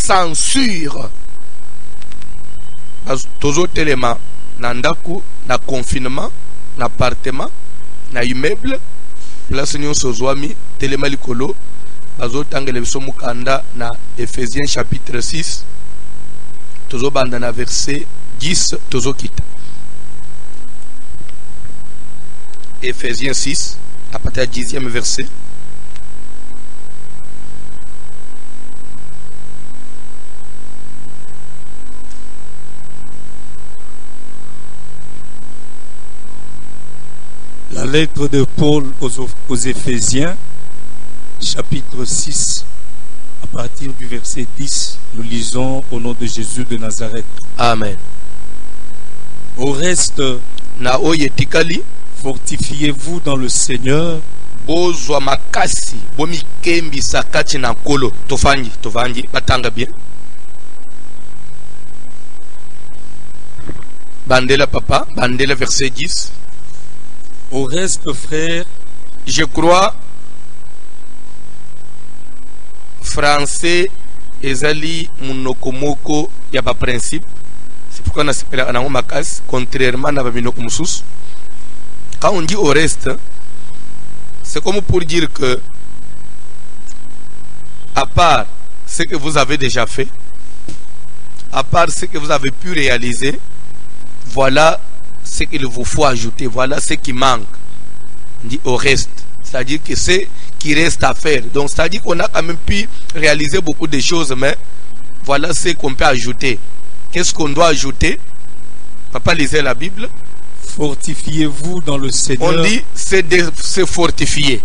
censure. Tozo telema na ndaku na confinement na appartement na immeuble place nyonso zwami telema likolo bazo tangele biso mukanda na Ephésiens chapitre 6 tozo banda na verset 10 tozo kita. Ephésiens 6 à partir du 10e verset. La lettre de Paul aux Éphésiens, chapitre 6, à partir du verset 10, nous lisons au nom de Jésus de Nazareth. Amen. Au reste, na oye tikali, fortifiez-vous dans le Seigneur. Bozwa makasi, bomi kembi sakati na kolo. Tovanji, batanga bien. Bandela papa, bandela verset 10. Au reste, frères, je crois français ezali munokomoko ya ba principe. C'est pourquoi on a sepelé na makas contrairement na ba minoko mususu. Quand on dit au reste, c'est comme pour dire que à part ce que vous avez déjà fait, à part ce que vous avez pu réaliser, voilà ce qu'il vous faut ajouter, voilà ce qui manque. On dit au reste, c'est-à-dire que c'est qui reste à faire. Donc c'est-à-dire qu'on a quand même pu réaliser beaucoup de choses, mais voilà ce qu'on peut ajouter. Qu'est-ce qu'on doit ajouter? Papa lisait la Bible. Fortifiez-vous dans le Seigneur. On dit c'est de se fortifier.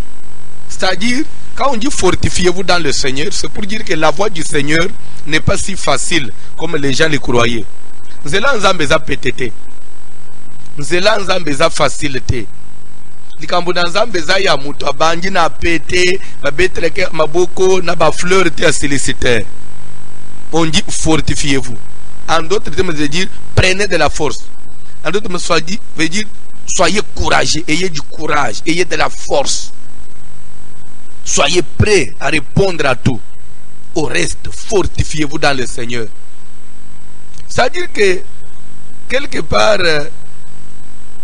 C'est-à-dire, quand on dit fortifiez-vous dans le Seigneur, c'est pour dire que la voie du Seigneur n'est pas si facile comme les gens le croyaient. Nzela nzambe za petete. Nzela nzambe za facilité. Likambo na nzambe za ya mutu abanji na pete, babetreke maboko na ba fleur te solliciter. On dit fortifiez-vous. En d'autres termes, veut dire prenez de la force. En d'autres termes, veut dire soyez courageux, ayez du courage, ayez de la force. Soyez prêts à répondre à tout. Au reste, fortifiez-vous dans le Seigneur. C'est-à-dire que, quelque part,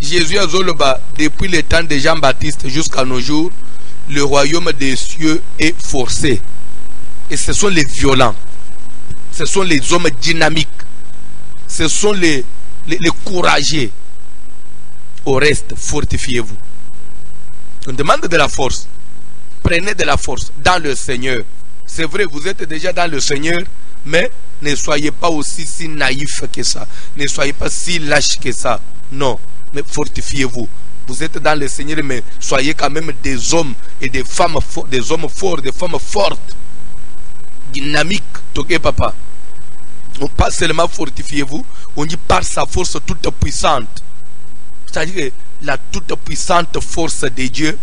Jésus a zoloba, depuis le temps de Jean-Baptiste jusqu'à nos jours, le royaume des cieux est forcé. Et ce sont les violents. Ce sont les hommes dynamiques. Ce sont les courageux. Au reste, fortifiez-vous. On demande de la force. Prenez de la force dans le Seigneur. C'est vrai, vous êtes déjà dans le Seigneur, mais ne soyez pas aussi si naïf que ça. Ne soyez pas si lâche que ça. Non, mais fortifiez-vous. Vous êtes dans le Seigneur, mais soyez quand même des hommes et des femmes forts, des hommes forts, des femmes fortes, dynamiques. Ok, papa? On pas seulement fortifiez-vous, on dit par sa force toute puissante. C'est-à-dire la toute puissante force de Dieu.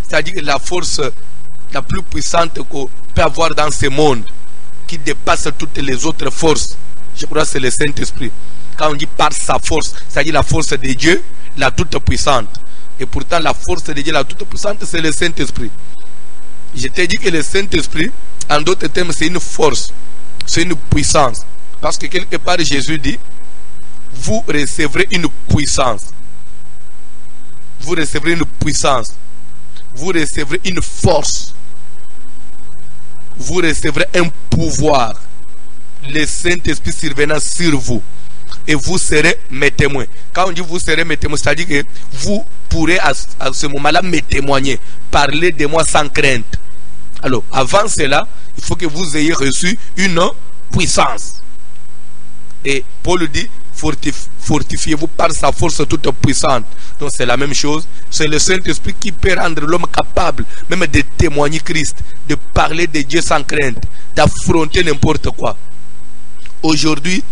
C'est-à-dire la force la plus puissante qu'on peut avoir dans ce monde, qui dépasse toutes les autres forces. Je crois que c'est le Saint-Esprit. Quand on dit par sa force, c'est-à-dire la force de Dieu, la toute puissante. Et pourtant la force de Dieu, la toute puissante, c'est le Saint-Esprit. Je t'ai dit que le Saint-Esprit, en d'autres termes, c'est une force, c'est une puissance. Parce que quelque part Jésus dit, vous recevrez une puissance. Vous recevrez une puissance. Vous recevrez une force. Vous recevrez un pouvoir. Le Saint-Esprit survenant sur vous. Et vous serez mes témoins. Quand on dit vous serez mes témoins, c'est-à-dire que vous pourrez à ce moment-là me témoigner. Parler de moi sans crainte. Alors, avant cela, il faut que vous ayez reçu une puissance. Et Paul dit, fortifiez-vous par sa force toute puissante. Donc c'est la même chose. C'est le Saint-Esprit qui peut rendre l'homme capable même de témoigner Christ, de parler de Dieu sans crainte, d'affronter n'importe quoi. Aujourd'hui,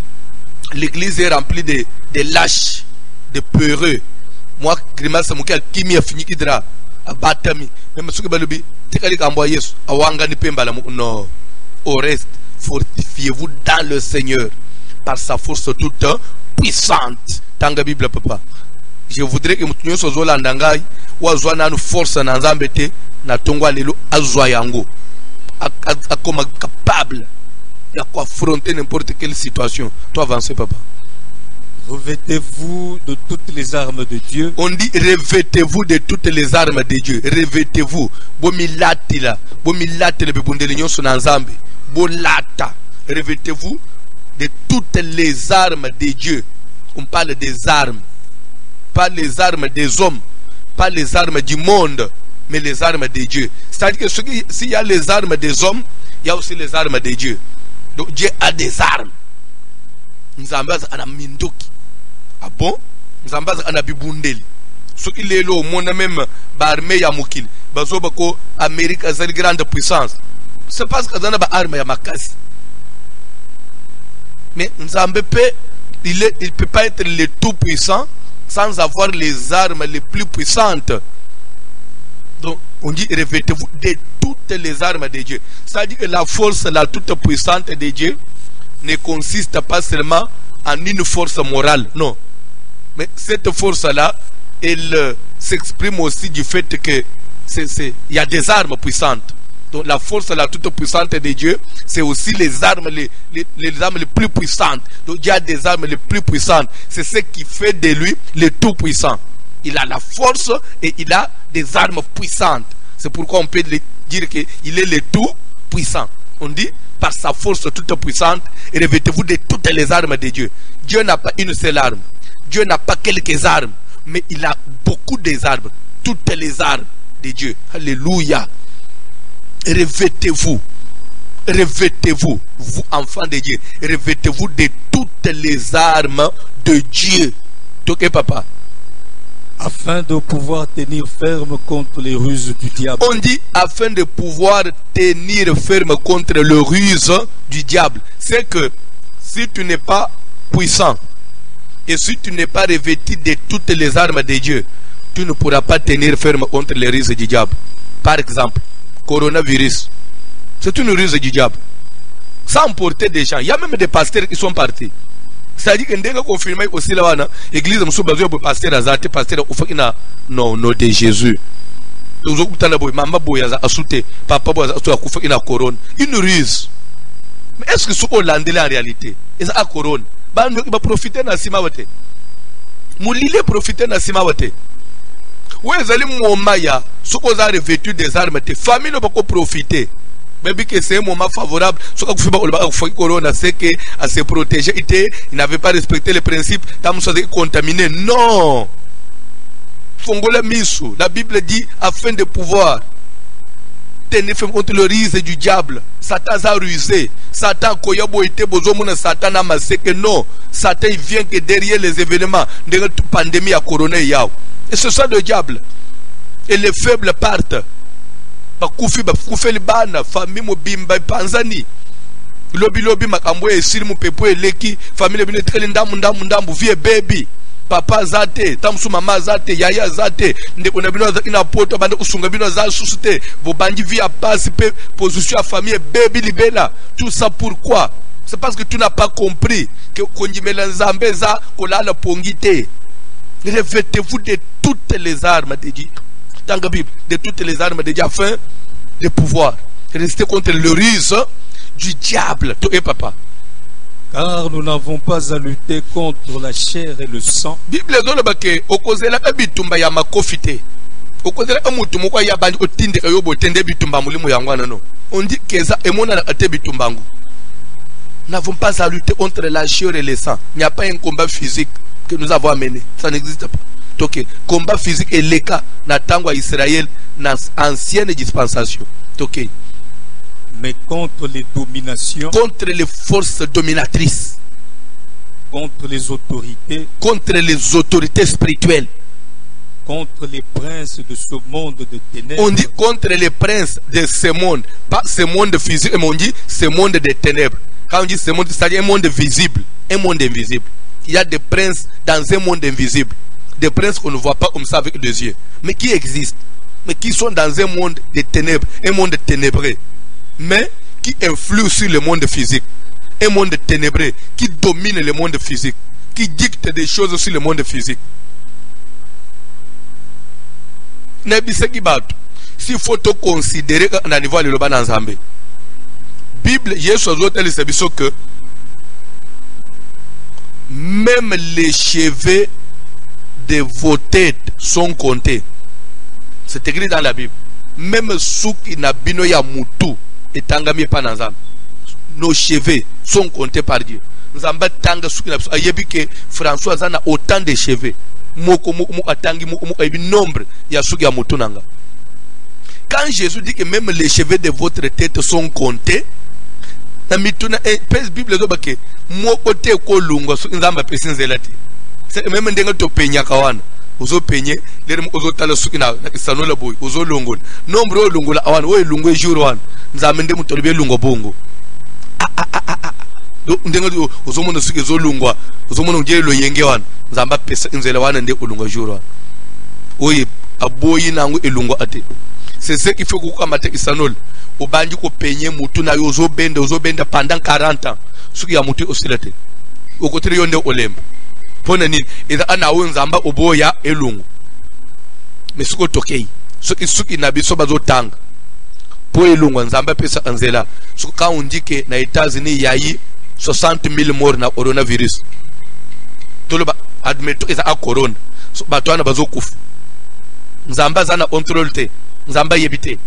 l'église est remplie de lâches, de peureux. Moi, grimace moukel kimi a fini kidra abatami. Même ceux qui balubi, tekali kamboye awanga ni pemba la non. Au reste, fortifiez-vous dans le Seigneur par sa force toute puissante. Tanga Bible papa. Je voudrais que mutunyo sozola ndangai wazwa na force na nzambete na tongwa lelo azwa yango akoma capable Il y a quoi affronter n'importe quelle situation. Toi, avancez, papa. Revêtez-vous de toutes les armes de Dieu. On dit revêtez-vous de toutes les armes de Dieu. Revêtez-vous. Bomilatila. Bomilatila bebundele nyonso na nzambe. Bolata. Revêtez-vous de toutes les armes de Dieu. On parle des armes. Pas les armes des hommes. Pas les armes du monde. Mais les armes de Dieu. C'est-à-dire que s'il y a les armes des hommes, il y a aussi les armes de Dieu. Donc Dieu a des armes. Nzambaza ana mindoki. Ah bon? Nzambaza ana bibundeli. Ce qui est là au monde même, l'armée ya mukili. Bazo bako Amérique a une grande puissance. C'est parce que dans la arme ya makasi. Mais Nzambe il peut pas être le tout puissant sans avoir les armes les plus puissantes. Donc, on dit revêtez-vous de toutes les armes de Dieu. C'est-à-dire que la force la toute puissante de Dieu ne consiste pas seulement en une force morale, non. Mais cette force-là, elle s'exprime aussi du fait que il y a des armes puissantes. Donc la force la toute puissante de Dieu, c'est aussi les armes les armes les plus puissantes. Donc il y a des armes les plus puissantes. C'est ce qui fait de lui le tout puissant. Il a la force et il a des armes puissantes. C'est pourquoi on peut dire qu'il est le tout puissant. On dit par sa force toute puissante, revêtez-vous de toutes les armes de Dieu. Dieu n'a pas une seule arme. Dieu n'a pas quelques armes, mais il a beaucoup des armes. Toutes les armes de Dieu. Alléluia. Revêtez-vous. Revêtez-vous, vous enfants de Dieu. Revêtez-vous de toutes les armes de Dieu. Ok, papa? Afin de pouvoir tenir ferme contre les ruses du diable. On dit afin de pouvoir tenir ferme contre le ruse du diable. C'est que si tu n'es pas puissant et si tu n'es pas revêtu de toutes les armes de Dieu, tu ne pourras pas tenir ferme contre les ruses du diable. Par exemple, coronavirus, c'est une ruse du diable. Ça a emporté des gens. Il y a même des pasteurs qui sont partis. C'est-à-dire que dès qu'on confirme aussi là, l'église de Moussou pasteur Azate, pasteur Oufakina, non, de Jésus. Maman Boyaza a sauté, papa Boyaza a sauté à couronne. Une ruse. Mais est-ce que ce qu'on l'a en réalité? Et ça a couronne. Il va profiter de Simawate. Moulile profiter de Simawate. Oui, vous allez m'omaya, ce qu'on a revêtu des armes, tes familles ne vont pas profiter. Mais que c'est un moment favorable, ce qu'on fait corona, c'est qu'à se protéger, il n'avait pas respecté les principes, il contaminé. Non! Fongola Misu, la Bible dit afin de pouvoir tenir ferme contre le risque du diable. Satan a rusé. Satan koyabo été bozomona Satan a massé que non. Satan il vient que derrière les événements de la pandémie à corona yao. Et ce sont le diable. Et les faibles partent. Bakufi libana famille mobimba panzani. Lobi makambo esiri mu pepo eleki famille bine trele ndambu vie baby. Papa zate, tamsu mama zate, yaya zate, ndeko na bino ina poto bande usunga bino za susute, vos bandits via passe position à famille baby libela. Tout ça pourquoi? C'est parce que tu n'as pas compris que kondimela nzambe za kolala pongite. Revêtez-vous de toutes les armes de Dieu. Dans la Bible, de toutes les armes de Dieu afin de pouvoir résister contre le ruse du diable. Toi et papa. Car nous n'avons pas à lutter contre la chair et le sang. Bible est okozela bitumba ya makofite. Okozela mutu moko ya bandi otinde yobo tende bitumba mulimo yangwana no. On dit que ça emona na ate bitumbangu. Nous n'avons pas à lutter contre la chair et le sang. Il n'y a pas un combat physique que nous avons amené. Ça n'existe pas. Donc, combat physique est le cas dans Tango Israël dans l'ancienne dispensation. Ok. Mais contre les dominations, contre les forces dominatrices, contre les autorités spirituelles, contre les princes de ce monde de ténèbres. On dit contre les princes de ce monde, pas ce monde physique, mais on dit ce monde de ténèbres. Quand on dit ce monde, c'est-à-dire un monde visible, un monde invisible. Il y a des princes dans un monde invisible, des princes qu'on ne voit pas comme ça avec les yeux, mais qui existent, mais qui sont dans un monde de ténèbres, un monde ténébreux, mais qui influent sur le monde physique, un monde ténébreux qui domine le monde physique, qui dicte des choses sur le monde physique. S'il faut te considérer qu'un niveau de l'Oban Nzambe, Bible, Jésus a dit que même les cheveux de vos têtes sont comptés. C'est écrit dans la Bible. Même ceux qui n'ont pas ya mutu et tangami panazam. Nos cheveux sont comptés par Dieu. Nous avons tanga ceux qui n'ont pas que François a autant de cheveux. Moko atangi nombre ya ceux qui a mutu nanga. Quand Jésus dit que même les cheveux de votre tête sont comptés, na mituna pes Bible zo bake moko te ko lungwa so nzamba pesi nzelati. C'est même ndenga to penya kawana. Uzo penye lere uzo tala sukina na kisanola boy uzo longola. Nombre o longola awana o lungwe juro wana. Nzamende mutolibe lungo bongo. Ndenga uzo mona suki zo lungwa. Uzo mona ngelo yenge wana. Nzamba pesa nzela wana nde ulungwa juro wana. Oye aboyi nangu elungwa ate. C'est ce qu'il faut que mate isanol obanji ko penye mutu na yo zo bende pendant 40 ans suki ya mutu osilate okotere yonde olemba pona nini eza ana wonzamba oboya elungu mesuko tokei suki na biso bazo tanga po elungu nzamba pesa anzela suko ka undike na États-Unis yayi 60,000 morts na coronavirus toloba admeto eza a corona so batwana bazo kufa nzamba zana control te nzamba yebite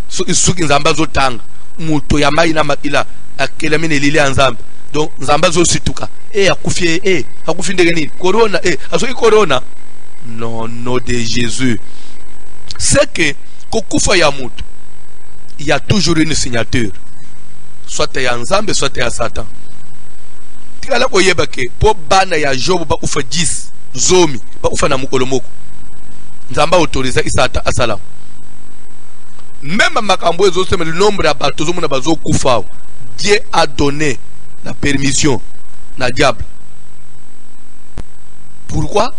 so isuki nzamba zo tanga muto ya mai na makila akela mine lili nzamba donc nzamba zo situka akufie akufi ndenge nini corona aso corona non de Jésus c'est que kokufa ya muto il y a toujours une signature soit ya nzambe soit ya Satan tikala ko yebake po bana ya Job ba ufa 10 zomi ba ufa na mukolo moko nzamba autoriser isata asalamu même makambo ezo sema le nombre ya bato zo mona bazo kufa Dieu a donné la permission na diable. Pourquoi?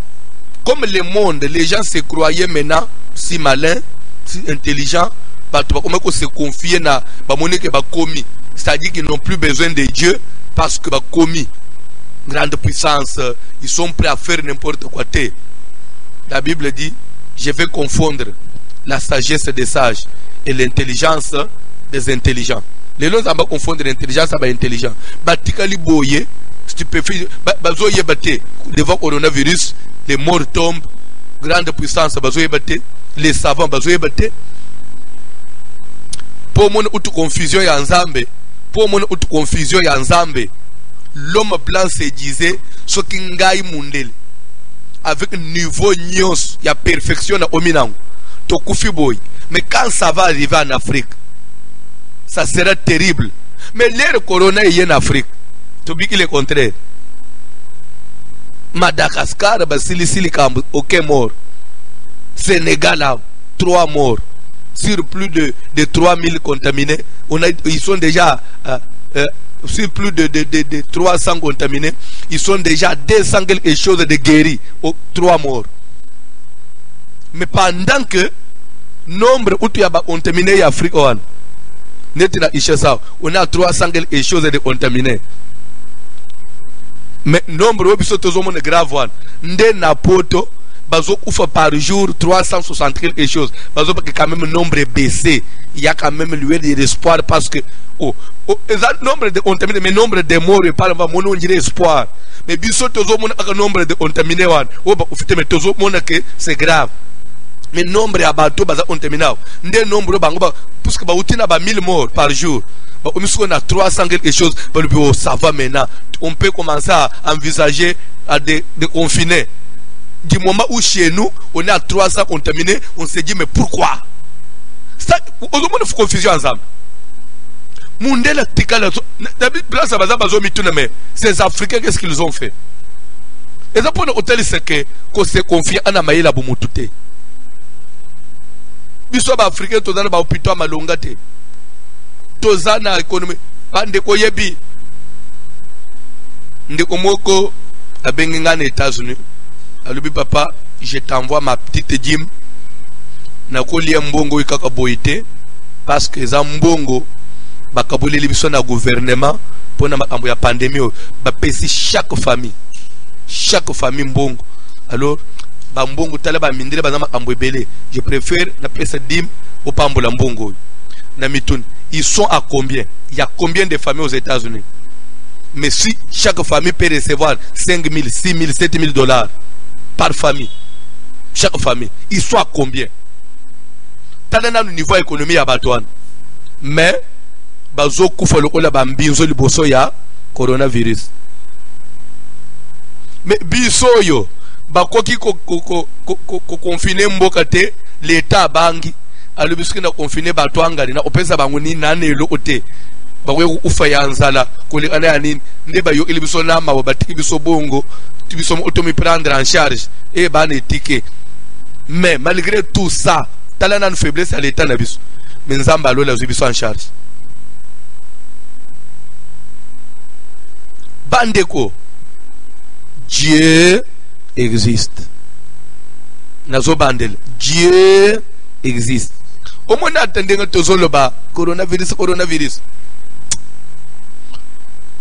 Comme le monde, les gens se croyaient maintenant si malins, si intelligents, bato ba ko se confier na ba moneke ba komi, c'est-à-dire qu'ils n'ont plus besoin de Dieu parce que ba komi grande puissance, ils sont prêts à faire n'importe quoi. La Bible dit je vais confondre la sagesse des sages et l'intelligence des intelligents. Les gens vont confondre l'intelligence avec l'intelligent. Batikali boye, stupéfie, bazoye bate, devant coronavirus, les morts tombent, grande puissance, bazoye bate, les savants, bazoye bate. Pour mon auto confusion ya nzambe, pour mon auto confusion ya nzambe, l'homme blanc se disait, ce qui ngai mundele. Avec un niveau nyos, il y a perfection na ominango. Tokufi boy. Mais quand ça va arriver en Afrique, ça sera terrible. Mais l'air corona est en Afrique. Tu dis qu'il est contraire. Madagascar, Basilisili Kambu, aucun mort. Sénégal, 3 morts. Sur plus de 3000 contaminés, ils sont déjà sur plus de 300 contaminés, ils sont déjà 200 quelque chose de guéris, 3 morts. Mais pendant que nombre où tu as contaminé en Afrique, on a 300 quelque chose de contaminés. Mais nombre où sont tous grave, nde na poto bazo kufa par jour 360 quelque chose. Bazo parce que quand même nombre baissé, il y a quand même lueur d'espoir parce que nombre de contaminés, mais nombre de morts et pas mon on dirait espoir. Mais biso tozo mon nombre de contaminés wan, ba ufite mais tozo mon que c'est grave. Mais nombre ya bato baza contaminés. Nde nombre bango ba parce que ba utina ba 1000 morts par jour. Ba on a 300 quelque chose, ba le ça va maintenant. On peut commencer à envisager à de confiner. Du moment où chez nous, on est à 300 contaminés, on se dit mais pourquoi? Ça, on a une confusion ensemble. Mundela tikala, ces Africains, qu'est-ce qu'ils ont fait? Et ça pour nous hôtel, c'est que qu'on se confie à Namaïla Boumoutoute. Bissoba Africain, tous les hôpitaux malongate. Tous les économie, bande koyebi. Ndekomoko a Bengingan États-Unis. Alubi papa, je t'envoie ma petite dîme. Na koli mbongo ikaka boité parce que za mbongo bakaboli libiso na gouvernement pour na makambo ya pandémie ba pesi chaque famille mbongo. Alors ba mbongo tala ba mindire ba na makambo ebele. Je préfère na pesa dîme au pambola mbongo. Na mitun ils sont à combien? Il y a combien de familles aux États-Unis? Mais si chaque famille peut recevoir 5 000, 6 000, 7 000 dollars par famille, chaque famille, ils sont à combien? T'as le niveau économique à Batouane. Mais, bazo koufa lokola bambinzo liboso ya coronavirus. Mais bisoyo, bakoki ko confiner mboka te, l'État bangi, alubiski na confiner Batouanga, na opesa banguni nane lo ote. Bawe ufa ya nzala kulikana ya nini ndeba yo ilibiso nama wabatiki biso bongo tibiso automi prendre en charge et ban étiqué. Mais malgré tout ça talana une faiblesse à l'état na biso mais nzamba lo la biso en charge. Bandeko, Dieu existe. Nazo bandel, Dieu existe. Au moins attendez tozolo ba coronavirus.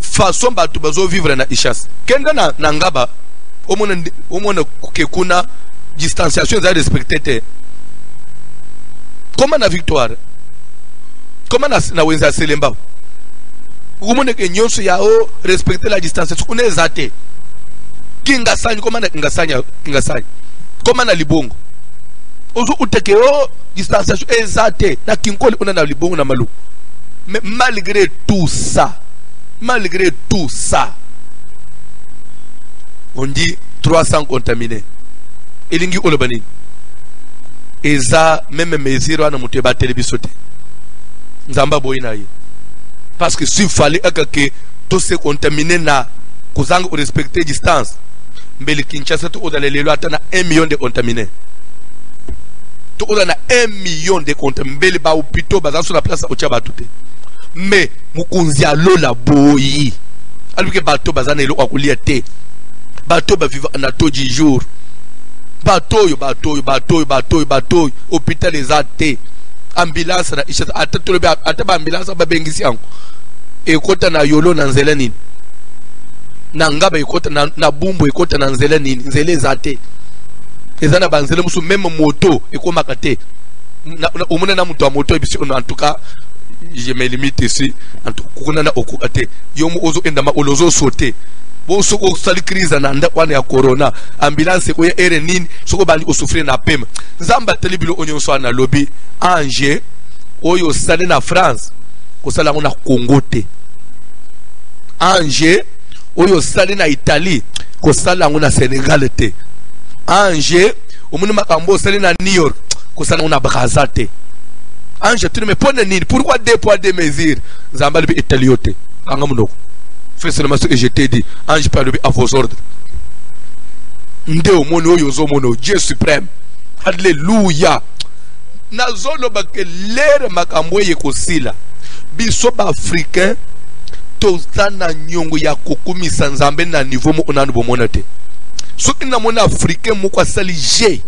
Façon batu bazo vivre na ishas. Kenda na ngaba omona kekuna distanciation za respecter. Comment na victoire? Comment na wenza selemba? Umone ke nyonso ya o respecter la distanciation kuneza te. Kinga sanya comment na kinga sanya. Comment na libongo? Ozo uteke o distanciation ezate na kinkoli kuna na libongo na malu. Mais malgré tout ça, on dit 300 contaminés. Elingi olobani. Eza même mesure wana muteba telebisote. Nzamba boyina yi. Parce que s'il fallait que tous ces contaminés na kozanga respecter distance. Mbele Kinshasa to odale lelo atana 1 million de contaminés. To odana 1 million de contaminés. Mbele ba hôpitaux baza sur la place ocha batute. Mais mukunzi alola boyi aluke bato bazana elo akulia te bato ba vivre na toji jour bato yo hôpital ezate ambulance na isha atatolobe ataba ambulance ba bengisi yango ekota na yolo na nzela nini na ngaba ekota na bumbu ekota na nzela nini nzela ezate ezana banzela musu même moto ekomaka te omona na muto wa moto ebisi en tout cas je me limite ici en tout cas na okukate yomu ozo endama olozo sauter bo soko sali crise na nda kwana ya corona ambulance ko ya ere nini soko bandi osufrir na pema nzamba telebilo onyonso na lobby ange oyo sale na France ko sala ngona Congo te ange oyo sale na Italie ko sala ngona Sénégal te ange omuni makambo sale na New York ko sala ngona Brazza te. Ange, tu ne me pone nini? Pourquoi 2 poids 2 mesures? Zamba libi italiote. Kanga munoko. Fais seulement ce que je t'ai dit. Ange parle à vos ordres. Ndeo mono yozo mono. Dieu suprême. Alléluia. Nazolo bake lere makambo yekosila. Biso ba africain tozana nyongo ya kokumisa nzambe na niveau mo onanu bomona te. Soki na mona africain mo kwa sali je.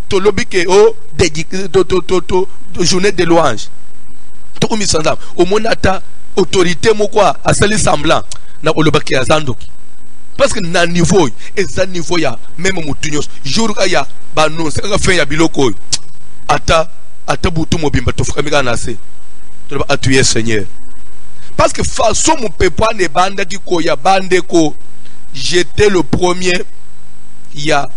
To lobi ke o dédié to journée de louange to komisa nzambe o monata autorité moko asali semblant na olobaki azandoki parce que na niveau eza niveau ya même mutunyos jour ya banonse ka fin ya biloko ata butu mobimba to fukamika na se to ba atuye Seigneur parce que façon mon peuple ne banda ki ko ya bande ko j'étais le premier ya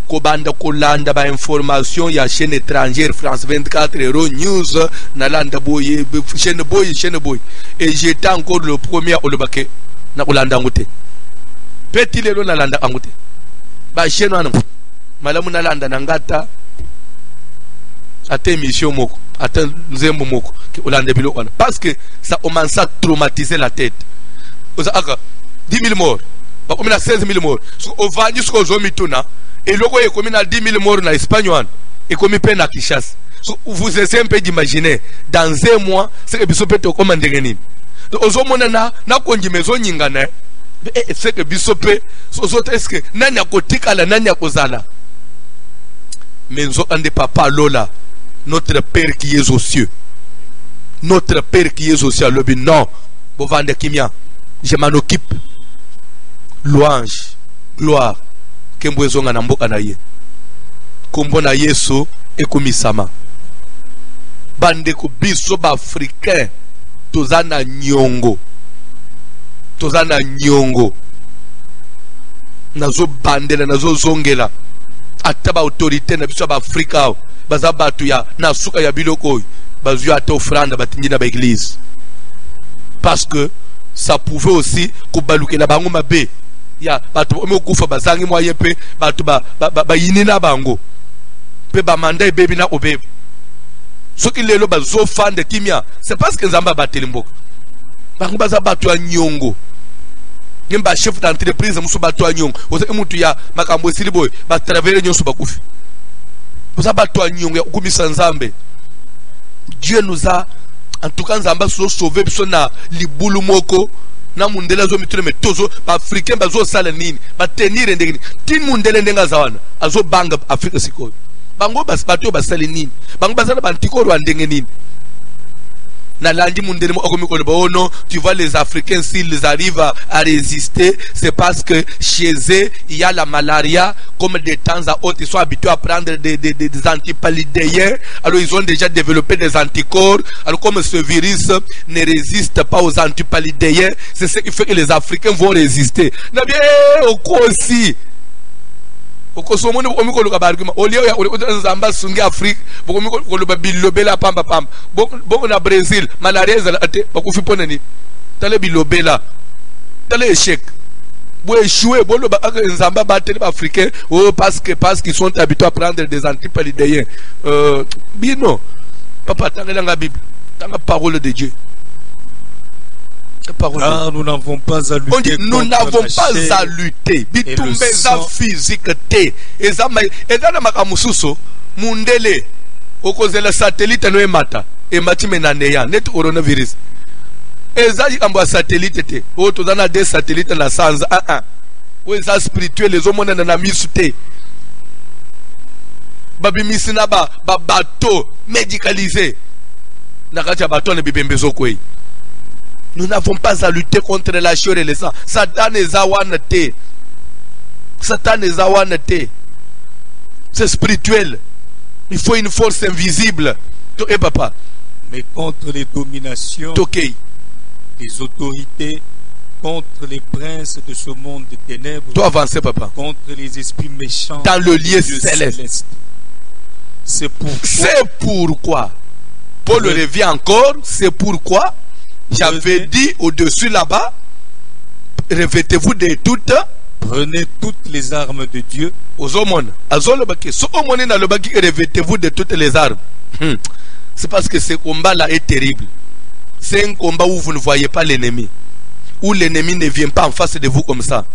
kobanda kolanda ba information ya chaîne étrangère France 24 Euro News na landa boye chaîne boy et j'étais encore le premier au lobake na kolanda ngote petit lelo na landa ngote ba chaîne wana malamu na landa na ngata ate mission moko ate nzembo moko ki olanda bilo wana parce que ça commence à traumatiser la tête oza aka 10 000 morts ba komina 16 000 morts so ovandi so zo mituna et logo est commis à 10 000 morts en Espagne et commis peine à Kinshasa. Vous essayez un peu d'imaginer dans 1 mois ce que Bissop peut commander. Donc aux hommes na konji maison nyingana ce que Bissop est-ce que nanya kotika la nanya kozala mais nous on de papa Lola notre père qui est aux cieux notre père qui est aux cieux le non bovande kimia je m'en occupe louange gloire kembwezo nga na mboka na ye kombo na Yesu ekomisama bandeko biso ba africain tozana nyongo nazo bandela nazo zongela ata ba autorité na biso ba Afrika baza batu ya na suka ya biloko bazu ata offrande batingi na ba église parce que ça pouvait aussi kubalukela bango mabe ya batu omokufa bazangi moyen pe batu ba yini na bango pe ba manda ebebi na obebi soki lelo bazo fande kimia c'est parce que nzamba bateli mboko bango baza batu ya nyongo nimba chef d'entreprise musu batu ya nyongo oza mutu ya makambo esili boy ba travailler nyonso bakufi baza batu ya nyongo ya kumisa nzambe. Dieu nous a en tout cas nzamba so sauver biso na libulu moko na mundele zo mitule metozo ba africain bazo sala nini ba tenir ndengini tin mundele ndenga zawana azo banga Afrika sikoyo bango bas bato basali nini bango basala bantikoro ndenge nini na landi mundele mo akomi ko bono tu vois les Africains s'ils arrivent à résister c'est parce que chez eux il y a la malaria comme de temps à autre ils sont habitués à prendre des antipaludéens alors ils ont déjà développé des anticorps alors comme ce virus ne résiste pas aux antipaludéens c'est ce qui fait que les Africains vont résister na bien aussi okosomoni omiko luka barguma olio ya nzamba sungi Afrique bokomiko koluba bilobela pamba boko na Brésil malaria ate bakufi pona ni tale bilobela tale échec bo échouer bo loba nzamba bateli ba africain parce qu'ils sont habitués à prendre des antipaludéens bino papa tangela nga Bible tanga parole de Dieu. Ah, nous n'avons pas à lutter. On dit, nous n'avons pas à lutter. Bitumbeza physique te. Eza na makamususo mundele okozela satellite no emata emati menaneya net coronavirus. Eza yambo satellite te. O tozana des satellites na sans o eza spirituel les homona na misu te. Babimisi na ba bateau médicalisé. Na kati ya bateau ne bibembezo kwei. Nous n'avons pas à lutter contre la chair et le sang. Satan est awanate. Satan est awanate. C'est spirituel. Il faut une force invisible. Et papa. Mais contre les dominations, les autorités, contre les princes de ce monde de ténèbres, toi avancer, papa. Contre les esprits méchants dans le lieu céleste. C'est pourquoi. Paul revient encore. C'est pourquoi. J'avais dit au-dessus là-bas, revêtez-vous de toutes. Prenez toutes les armes de Dieu. Revêtez-vous de toutes les armes. C'est parce que ce combat-là est terrible. C'est un combat où vous ne voyez pas l'ennemi. Où l'ennemi ne vient pas en face de vous comme ça.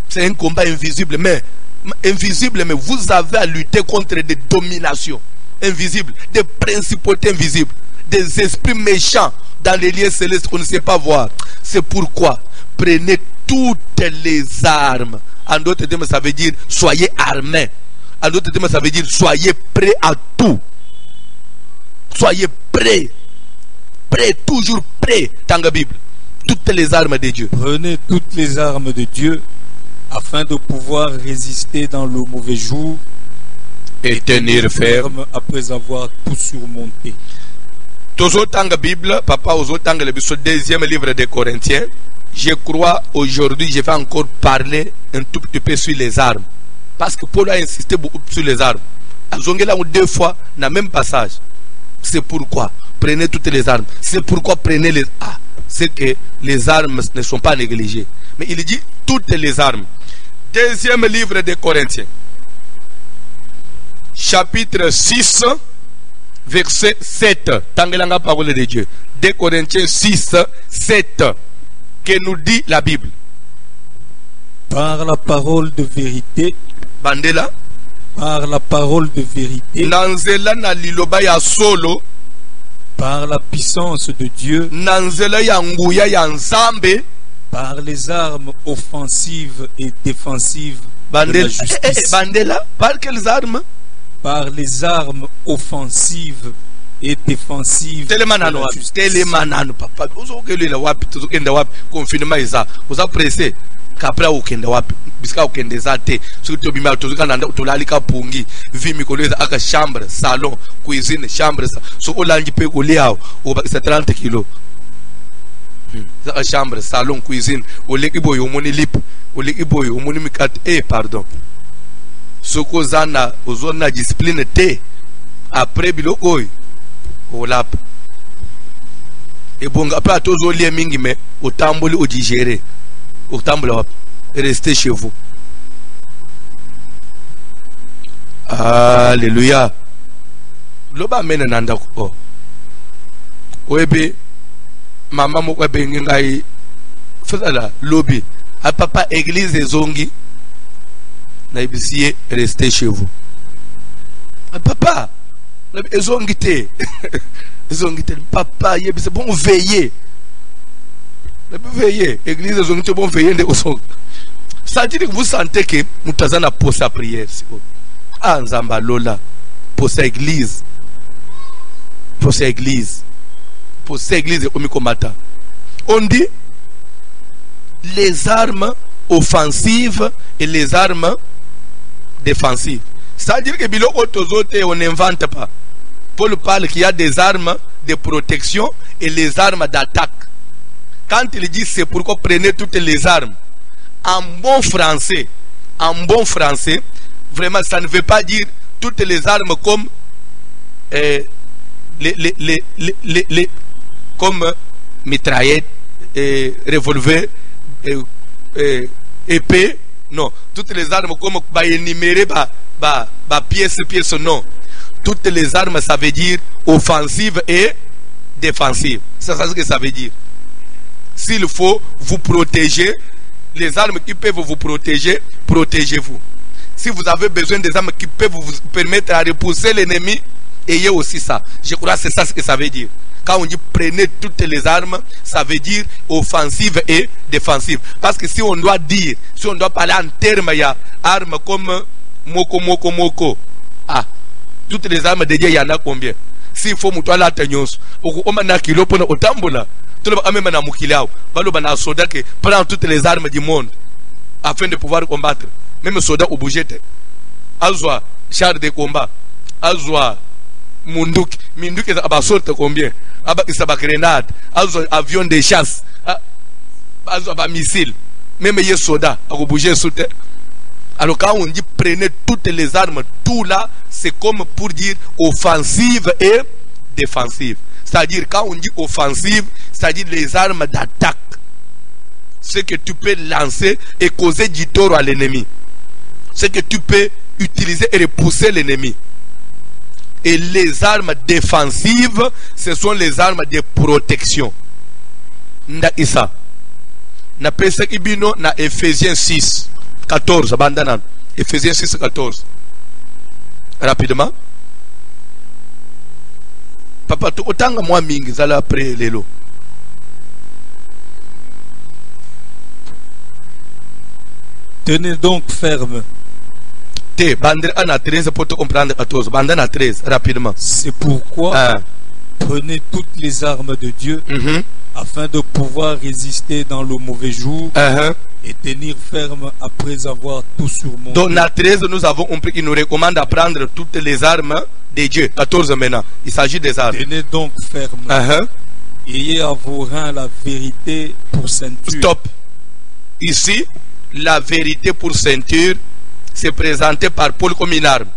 C'est un combat invisible. Mais vous avez à lutter contre des dominations invisibles, des principautés invisibles, des esprits méchants dans les lieux célestes qu'on ne sait pas voir. C'est pourquoi prenez toutes les armes. En d'autres termes, ça veut dire soyez armés. En d'autres termes, ça veut dire soyez prêts à tout. Soyez prêts. Prêts, toujours prêts dans la Bible. Toutes les armes de Dieu. Prenez toutes les armes de Dieu afin de pouvoir résister dans le mauvais jour et tenir ferme après avoir tout surmonté. Tozotanga Bible, papa, ozotanga le deuxième livre des Corinthiens. Je crois aujourd'hui, je vais encore parler un tout petit peu sur les armes. Parce que Paul a insisté beaucoup sur les armes. Azongela deux fois dans le même passage. C'est pourquoi prenez toutes les armes. C'est pourquoi prenez les armes. C'est que les armes ne sont pas négligées. Mais il dit toutes les armes. Deuxième livre des Corinthiens. Chapitre 6. Verset 7, Tangelanga parole de Dieu. 2 Corinthiens 6, 7, que nous dit la Bible. Par la parole de vérité. Bandela. Par la parole de vérité. Nanzela na liloba ya solo. Par la puissance de Dieu. Nanzela ya nguya ya nzambe. Par les armes offensives et défensives. Bandela. Bandela. Par quelles armes? Par les armes offensives et défensives. Télémanano, papa. Vous avez wapi, confinement isa. Vous avez pressé. kapra ukenda wapi bisika ukende zate suto bima tozuka nanda utolalika pungi vimi koleza aka chambre salon cuisine chambre so olangi pe oliao oba 30 kilo chambre salon cuisine oleki boyo omoni lip oleki boyo omoni mikat pardon soko zana ozona discipline te après biloko olap bonga pa tozo lie mingi me otamboli odigérer otambula wapi restez chez vous. Alléluia. Loba mena nanda ko oebe mama mo kwebe ngai fazala lobby a papa église zongi na ibisie restez chez vous. A papa ezongi te ezongi te papa yebise bon veiller veiller église zongi te bon veiller nde osongi. Ça dit que vous sentez que mutazana pour sa prière ah nzamba lola pour sa église omikomata. On dit les armes offensives et les armes défensives. C'est-à-dire que biloko tozote on n'invente pas. Paul parle qu'il y a des armes de protection et les armes d'attaque. Quand il dit c'est pourquoi prenez toutes les armes, en bon français, vraiment ça ne veut pas dire toutes les armes comme comme mitraillette, revolver, épée. Non, toutes les armes comme énumérées pièce non. Toutes les armes ça veut dire offensive et défensive. C'est ça ce que ça veut dire. S'il faut vous protéger, les armes qui peuvent vous protéger, protégez-vous. Si vous avez besoin des armes qui peuvent vous permettre à repousser l'ennemi, ayez aussi ça. Je crois que c'est ça ce que ça veut dire. Quand on dit prenez toutes les armes, ça veut dire offensive et défensive. Parce que si on doit dire, si on doit parler en termes, il y a armes comme moko. Ah, toutes les armes de Dieu, il y en a combien? S'il faut moutoir la teignos, on a kilo pour au tambola. Tout le monde a moukilao. Balobana soda qui prend toutes les armes du monde afin de pouvoir combattre. Même soda au bougette. Azwa, char de combat. Azwa, Munduk. Munduk est à sorte combien? Aba isaba grenade. Azwa, avion de chasse. Azwa, missile. Même y soda, à bouger sous terre. Alors quand on dit prenez toutes les armes, tout là, c'est comme pour dire offensive et défensive. C'est-à-dire quand on dit offensive, c'est-à-dire les armes d'attaque. Ce que tu peux lancer et causer du tort à l'ennemi. Ce que tu peux utiliser et repousser l'ennemi. Et les armes défensives, ce sont les armes de protection. Nda isa. Na pesa ibino na Ephésiens 6, 14. Abandana. Ephésiens 6, 14. Rapidement. Papa, tu otanga moi mingi zala après lelo. Tenez donc ferme. Te bandre ana 13 pour te comprendre 14. Bandana 13 rapidement. C'est pourquoi prenez toutes les armes de Dieu afin de pouvoir résister dans le mauvais jour et tenir ferme après avoir tout surmonté. Donc na 13 nous avons compris qu'il nous recommande de prendre toutes les armes de Dieu. 14 maintenant. Il s'agit des armes. Tenez donc ferme. Ayez à vos reins la vérité pour ceinture. Stop. Ici, la vérité pour ceinture c'est présenté par Paul comme une arme.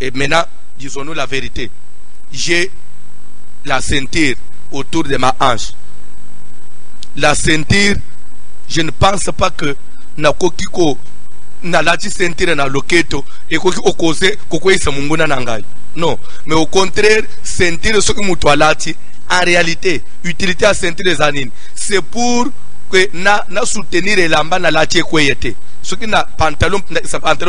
Et maintenant, disons-nous la vérité. J'ai la ceinture autour de ma hanche. La ceinture, je ne pense pas que na kokiko na lati ceinture na loketo et koki okose kokoi samunguna nangai. Non, mais au contraire, ceinture ce que muto alati en réalité, utilité à ceinture des anines, c'est pour que na soutenir elamba na lati kweyete. Ce qui n'a pantalon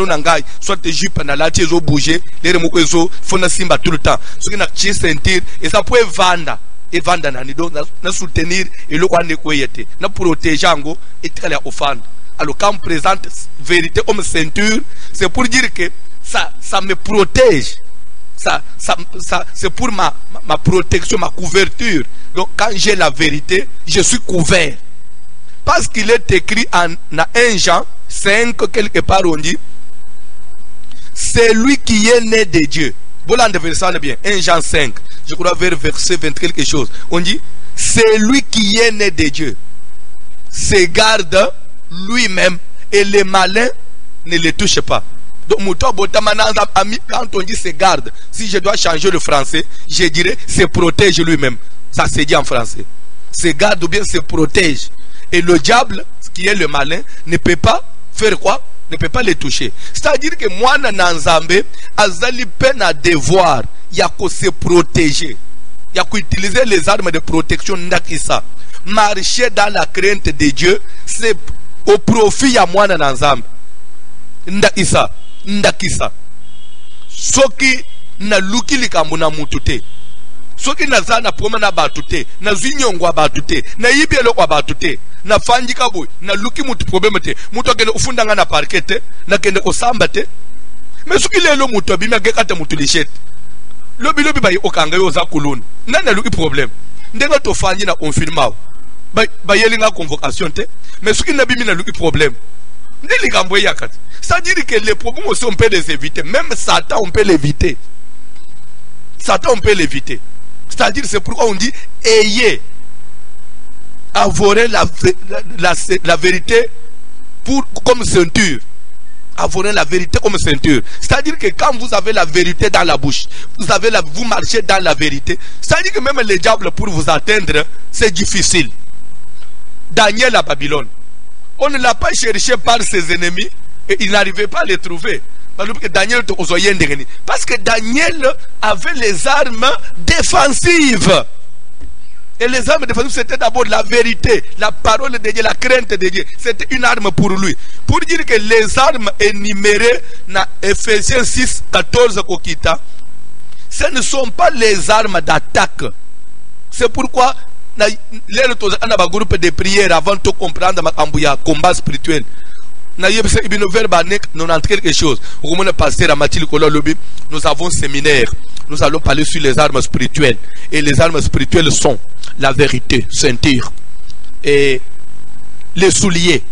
nangai, soit tes jupes na lati ezo bouger, les remoko ezo fona simba tout le temps. Ce qui n'a pas ceinture et ça peut vendre. Et vendre nani donc na soutenir et le kwande kweyete, na protéger ango et très offendre. Alors quand on présente vérité comme ceinture, c'est pour dire que ça me protège. Ça c'est pour ma protection, ma couverture. Donc quand j'ai la vérité, je suis couvert. Parce qu'il est écrit en 1 Jean 5, quelque part on dit, c'est lui qui est né de Dieu. Voilà, on devait ça bien. 1 Jean 5, je crois vers verset 20 quelque chose. On dit, c'est lui qui est né de Dieu. Se garde lui-même et les malins ne le touchent pas. Donc, quand on dit se garde, si je dois changer le français, je dirais se protège lui-même. Ça se dit en français. Se garde ou bien se protège. Et le diable, qui est le malin, ne peut pas faire quoi? Ne peut pas les toucher. C'est-à-dire que moi, Nanzambe, azali peine à devoir, il y a qu'à se protéger. Il y a qu'à utiliser les armes de protection n'akisa. Marcher dans la crainte de Dieu, c'est au profit à moi Nanzambe. Ndakisa, ndakisa. Soki na luki likambo na mutute. Soki na zana poma na batute, na zinyongwa batute, na yibielo kwa batute. Na fanjika boy na luki mutu problème te mutu akende ufundanga na parkete na kende osamba te mais soki lelo mutu abimi agekata mutu lishete lobi bayi okanga yo za kuluna nana luki problème ndenga to fanji na confirmao bayeli nga convocation te mais soki na bimi na luki problème ndeli kambo yakati. C'est-à-dire que les problèmes aussi on peut les éviter, même Satan on peut l'éviter. Satan on peut l'éviter. C'est-à-dire c'est pourquoi on dit ayez avoir la vérité comme ceinture. Avoir la vérité comme ceinture. C'est-à-dire que quand vous avez la vérité dans la bouche, vous marchez dans la vérité. C'est-à-dire que même les diables pour vous atteindre, c'est difficile. Daniel à Babylone, on ne l'a pas cherché par ses ennemis et il n'arrivait pas à les trouver. Parce que Daniel avait les armes défensives. Et les armes défensives, c'était d'abord la vérité, la parole de Dieu, la crainte de Dieu. C'était une arme pour lui. Pour dire que les armes énumérées dans Ephésiens 6, 14, ce ne sont pas les armes d'attaque. C'est pourquoi, on a un groupe de prières avant de comprendre le combat spirituel. Nous avons séminaire. Nous allons parler sur les armes spirituelles. Et les armes spirituelles sont la vérité, ceinture, et les souliers,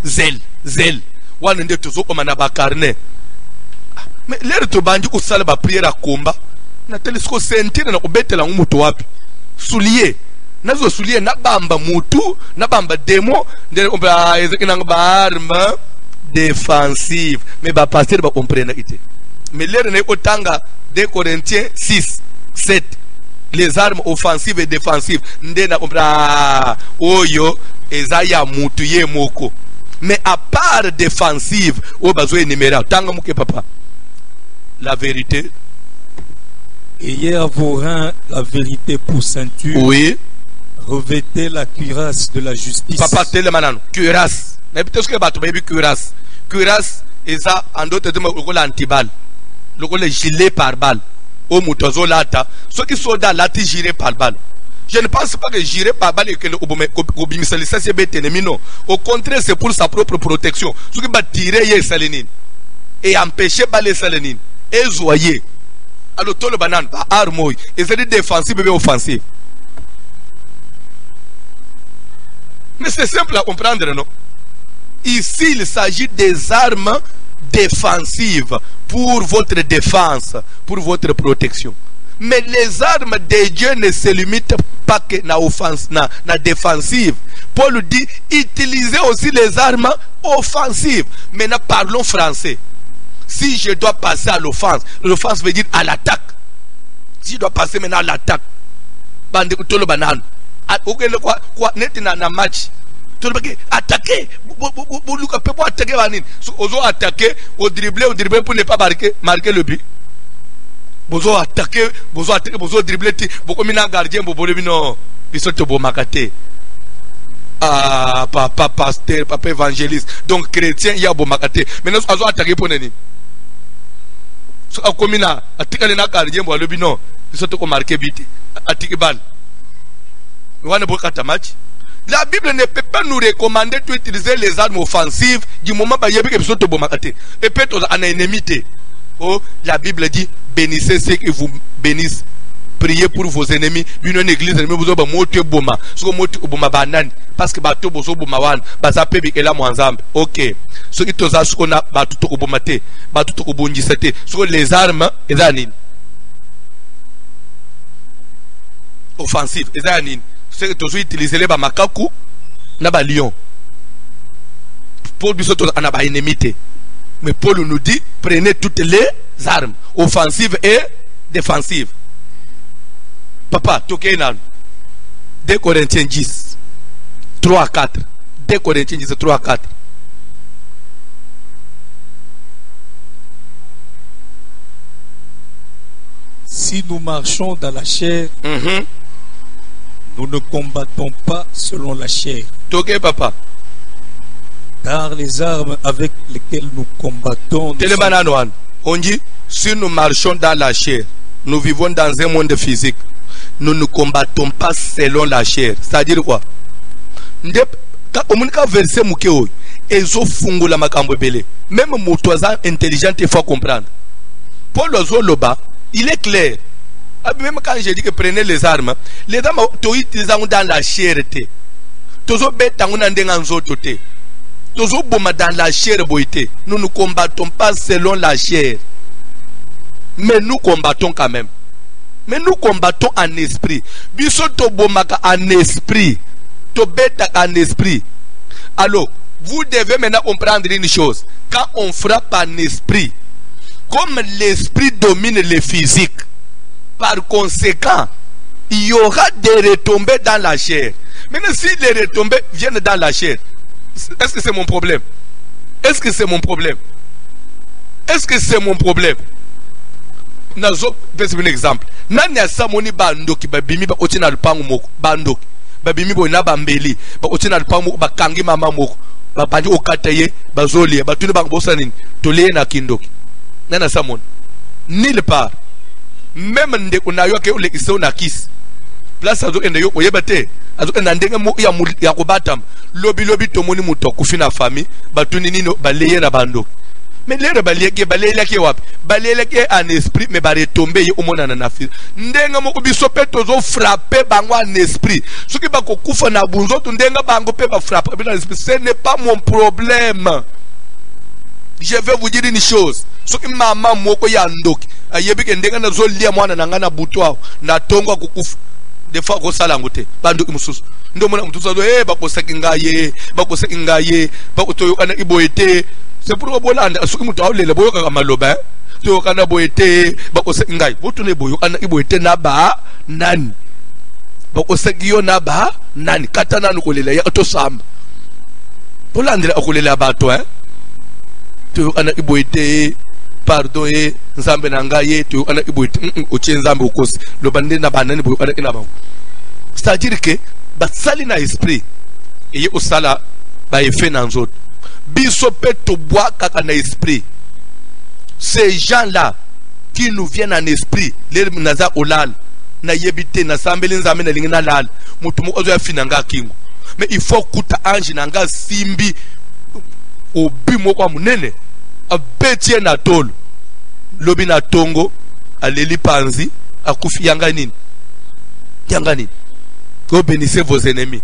zèle. Mais l'air de bandi ou salba prière à combat. Na telescope ceinture na obete la umuto wapi. Souliers. Nazo souliers na bamba mutu, na bamba démon, de arme défensive. Mais ba pasteur ba comprendre ité. Mais l'air n'est autant 2 Corinthiens 6, 7. Les armes offensives et défensives. Ndena comprendre oyo ezaya mutu ye moko. Mais à part défensive, o bazo énumérer tanga muke papa. La vérité. Ayez à vos reins la vérité pour ceinture. Oui. Revêtez la cuirasse de la justice. Papa telle manano. Cuirasse. Mais peut-être que bato baby cuirasse. Cuirasse eza en d'autres termes le antibal. Le gilet par balle. Au mutozo lata. Ceux qui sont dans lati gilet par balle. Je ne pense pas que gilet par balle et que le obimisali ça c'est bête non. Au contraire c'est pour sa propre protection. Ceux qui va tirer les salinines et empêcher pas les salinines. Et zoyer. Alors tout le banane ba arme et c'est défensif et offensif. Mais c'est simple à comprendre, non? Ici, il s'agit des armes défensives pour votre défense, pour votre protection. Mais les armes de Dieu ne se limitent pas que na offense, na défensive. Paul dit, utilisez aussi les armes offensives. Maintenant, parlons français. Si je dois passer à l'offense, l'offense veut dire à l'attaque. Si je dois passer maintenant à l'attaque, tout le banane. Na match attaquer attaquer attaquer au dribbler pour ne pas marquer le but. Bozo attaquer bozo dribbler beaucoup mina gardien bobo non bisoto bo makate. Ah papa pasteur papa évangéliste donc chrétien il y a bo makate maintenant azo attaquer pour nani so akomina attaquer na gardien bo lobi non bisoto ko marquer but attaquer balle. La Bible ne peut pas nous recommander d'utiliser les armes offensives du moment où il y a des personnes qui sont et peut-être en ennemi. Oh, la Bible dit bénissez ceux qui vous bénissent, priez pour vos ennemis. Une église ennemie vous avez moté boma. Ce que moté boma banane parce que bateau bozo boma wan bazape bikela mwanzambe. OK. Ce qui toza ce qu'on a batuto obomate, batuto obonjisate. Ce que les armes ezanine. Offensive ezanine. Ce que tozo utiliser les ba makaku na ba lion. Paul dit que on a ba ennemité. Mais Paul nous dit prenez toutes les armes offensives et défensives. Papa, tokenan 2 Corinthiens 10 3 à 4. 2 Corinthiens 10 3 à 4. Si nous marchons dans la chair, nous ne combattons pas selon la chair. Toké papa. Car les armes avec lesquelles nous combattons... On dit, si nous marchons dans la chair, nous vivons dans un monde physique, nous ne combattons pas selon la chair. C'est-à-dire quoi? Verset même Moutoisa intelligent, il faut comprendre. Paul Zoloba, il est clair. Même quand j'ai dit que prenez les armes tu utilises dans la chair. Dans la chair, nous ne combattons pas selon la chair. Mais nous combattons quand même. Mais nous combattons en esprit. Bisoto bomaka en esprit. Tobeta en esprit. Alors, vous devez maintenant comprendre une chose. Quand on frappe en esprit, comme l'esprit domine le physique, par conséquent, il y aura des retombées dans la chair. Maintenant, si les retombées viennent dans la chair, est-ce que c'est mon problème? Est-ce que c'est mon problème? Est-ce que c'est mon problème? Nazo, c'est un exemple. Nani a samoni bandoki babimi ba otina lupangu moko bandoki babimi bo na bambeli ba otina lupangu moko bakangi mama moko ba bandi okataye bazoli ba tuni ba bosa nini tolé na kindoki nana samoni nulle part. Même ndeko na yo ke ole iso na kis place azo ende yo oyebate azo enda ndenga mo ya kobatam lobi tomoni muto kufina famille batuni nino baleye na bando. Mais les baleye ke wap baleye ke en esprit mais ba retomber yo omona na fi ndenga mo biso pe tozo frapper bango en esprit soki ba kokufa na bunzo to ndenga bango pe ba frapper en esprit. Ce n'est pas mon problème. Je vais vous dire une chose. Soki mama moko ya ndoki ayebi ke ndenga na zo lia mwana na ngana butwa na tongo kukufa des fois ko sala ngote bandu mususu ndo mona mtusa zo bakosaki ngaye bakotoyo kana iboyete. C'est pour bolanda soki mutu awlele boyo ka maloba to kana boyete bakosaki ngaye botune boyo kana iboyete na ba nani bakosaki yo na ba nani katana nukolela ya to samba bolandira akolela bato to kana iboyete pardon nzambe na ngaye to kana iboyete oche nzambe ukosi lo bande na banani boyo kana ina bango. C'est-à-dire que basali na esprit et au sala ba effet na nzoto biso pe to bois kaka na esprit. Ces gens-là qui nous viennent en esprit les naza olal na yebite na sambeli nzambe na lingina lal mutu mo ozo ya finanga kingo. Mais il faut kuta ange nanga simbi obi moko munene abetie na tolo lobi na tongo aleli panzi akufi yanga nini ko bénissez vos ennemis.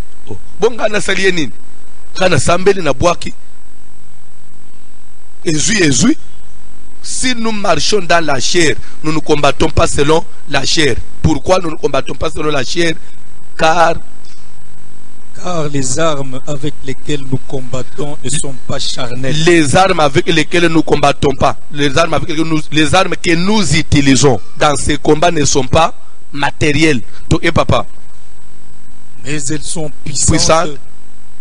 Bon kana salie nini kana sambeli na bwaki ezui. Si nous marchons dans la chair, nous ne combattons pas selon la chair. Pourquoi nous ne combattons pas selon la chair? Car les armes avec lesquelles nous combattons ne sont pas charnelles. Les armes avec lesquelles nous combattons pas, les armes que nous utilisons dans ces combats ne sont pas matérielles. Et papa. Mais elles sont puissantes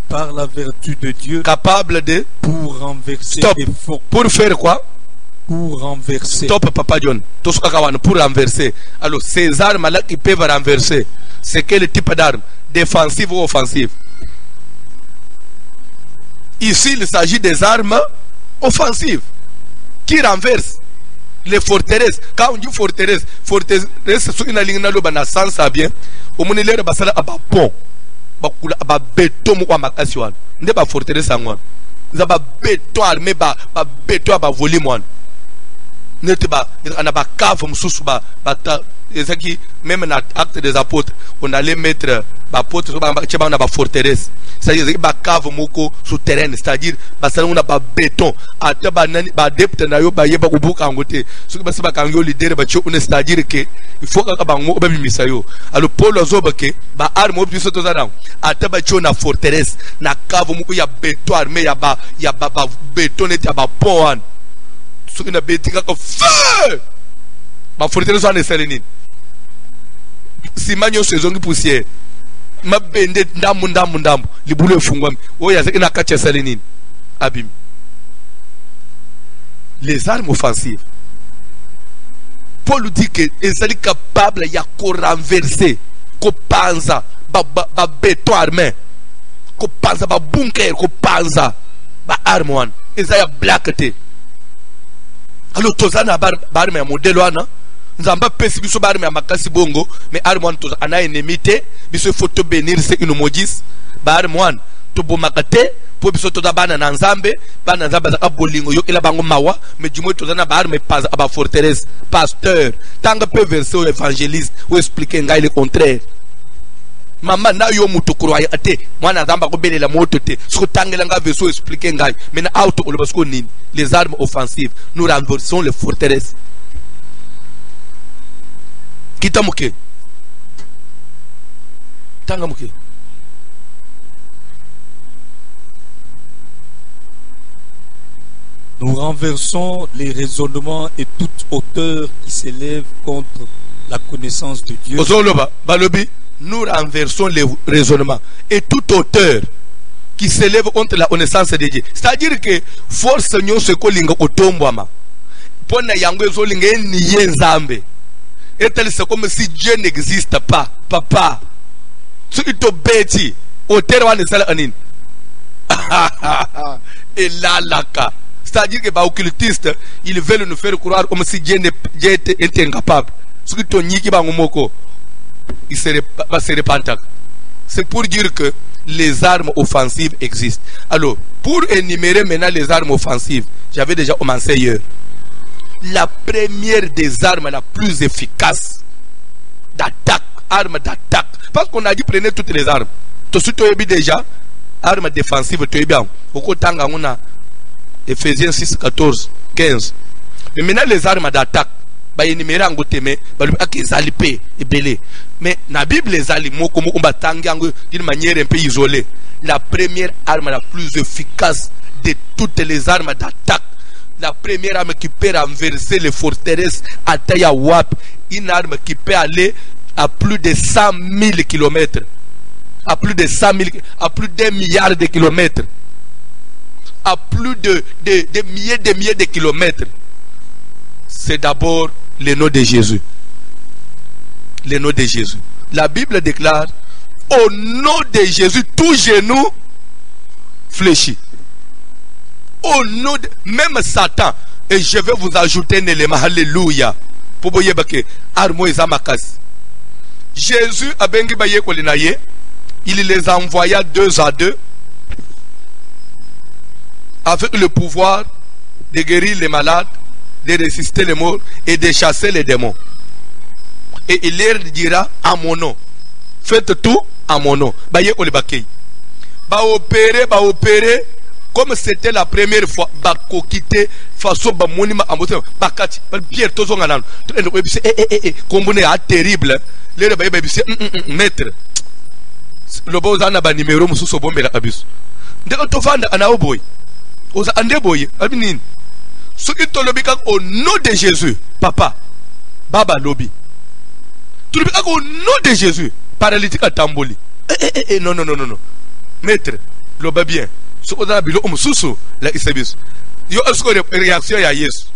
par la vertu de Dieu, capables de pour renverser les forces. Pour faire quoi? Pour renverser. Stop, Papa John. Pour renverser. Alors, ces armes-là qui peuvent renverser, c'est quel type d'armes? Défensive ou offensive? Ici, il s'agit des armes offensives qui renversent les forteresses. Quand on dit forteresse, c'est ce qu'on a dit dans le sens bien. Au moment où il y a un pont, ba béton ou makasi wana nde ba forteresse ngwana za ba béton armé ba béton ba volume wana Neteba, on a ba cave mususu ba même dans l'acte des apôtres, on allait mettre apôtres sur ba forteresse. C'est-à-dire ba cave moko souterraine, c'est-à-dire ba ça on a ba béton, ata ba nani ba depth na yo ba yeba kubuka ngote. Ce que ba ba kango leader ba cho c'est-à-dire que il faut que ba ngo ba bimisa yo. Alors Paul azoba ke ba arme biso to zana. Ata ba cho na forteresse, na cave moko ya béton armé ya ba béton et ya ba pont. Ce qui n'a bétika ko feu. Ma forteresse en Selenine. Si manyo sezongi poussière. Ma bende ndambu libule fungwami. Oya zeki na kacha Selenine. Abim. Les armes offensives. Paul dit que ils sont capables ya ko renverser, ko panza, ba béton armé, ko panza ba bunker, ko panza, ba arme wan. Ils ya blackete. Alors tozana barme ya modèle wana. Nzamba pesi biso barme ya makasi bongo, mais arme wana toza ana enemité, biso photo bénir c'est une maudisse, barme wana to bomakate, po biso toza bana na nzambe za bolingo yo ila bango mawa, mais du moins tozana barme pas aba forteresse, pasteur, tanga peu verser au évangéliste ou expliquer ngai le contraire. Mama na yo mutu croire ate mwana nzamba ko belela moto te so tangela nga verso expliquer ngai mais na auto o lobasko nini les armes offensives nous renversons les forteresses kitamuke tangamuke nous renversons les raisonnements et toute hauteur qui s'élève contre la connaissance de Dieu. Ozoloba balobi nous renversons les raisonnements et toute hauteur qui s'élève contre la connaissance de Dieu. C'est-à-dire que force nyo se kolinga otombwama. Pona yango ezolinga niye nzambe. Et c'est comme si Dieu n'existe pas. Papa. Ce qui te bêti. Hauteur wane sala anin. Et là laka. C'est-à-dire que les occultistes, ils veulent nous faire croire comme si Dieu était incapable. Ce qui te niki bangomoko. Il se répand. C'est pour dire que les armes offensives existent. Alors, pour énumérer maintenant les armes offensives, j'avais déjà commencé hier. La première des armes la plus efficace d'attaque, arme d'attaque. Parce qu'on a dit prenez toutes les armes. Tout ce que tu as déjà, arme défensive, tu as bien. Au côté on a Ephésiens 6, 14, 15. Mais maintenant les armes d'attaque. Mais la Bible les aliment d'une manière un peu isolée. La première arme la plus efficace de toutes les armes d'attaque, la première arme qui peut renverser les forteresses à Tayawap, une arme qui peut aller à plus de 100 000 km, à plus de 100 000, à plus d'1 milliard de kilomètres, à plus de milliers de kilomètres. C'est d'abord le nom de Jésus. Le nom de Jésus. La Bible déclare au nom de Jésus, tout genou fléchit. Au nom de même Satan. Et je vais vous ajouter un élément. Alléluia. Pour vous dire que Jésus a bengi baye kolinaye. Il les envoya 2 à 2 avec le pouvoir de guérir les malades, de résister les morts et de chasser les démons. Et il leur dira à mon nom. Faites tout à mon nom. Baye kolibakei. Ba opérer comme c'était la première fois. Ba kokite façon ba monima amote bakati. Pierre tozonga nano. Kombone a terrible. Les baye bise maître. Le beau zana ba numéro mususo bombe la abus. Ndeko tofanda ana oboy. Oza ande boy. Abinin. Ce qui te lobby au nom de Jésus, papa, baba lobby. Tu le au nom de Jésus, paralytique à Tamboli. Non. Maître, l'oba bien. Ce qu'on a bilo sous la isabis. Yo est réaction à Yesu.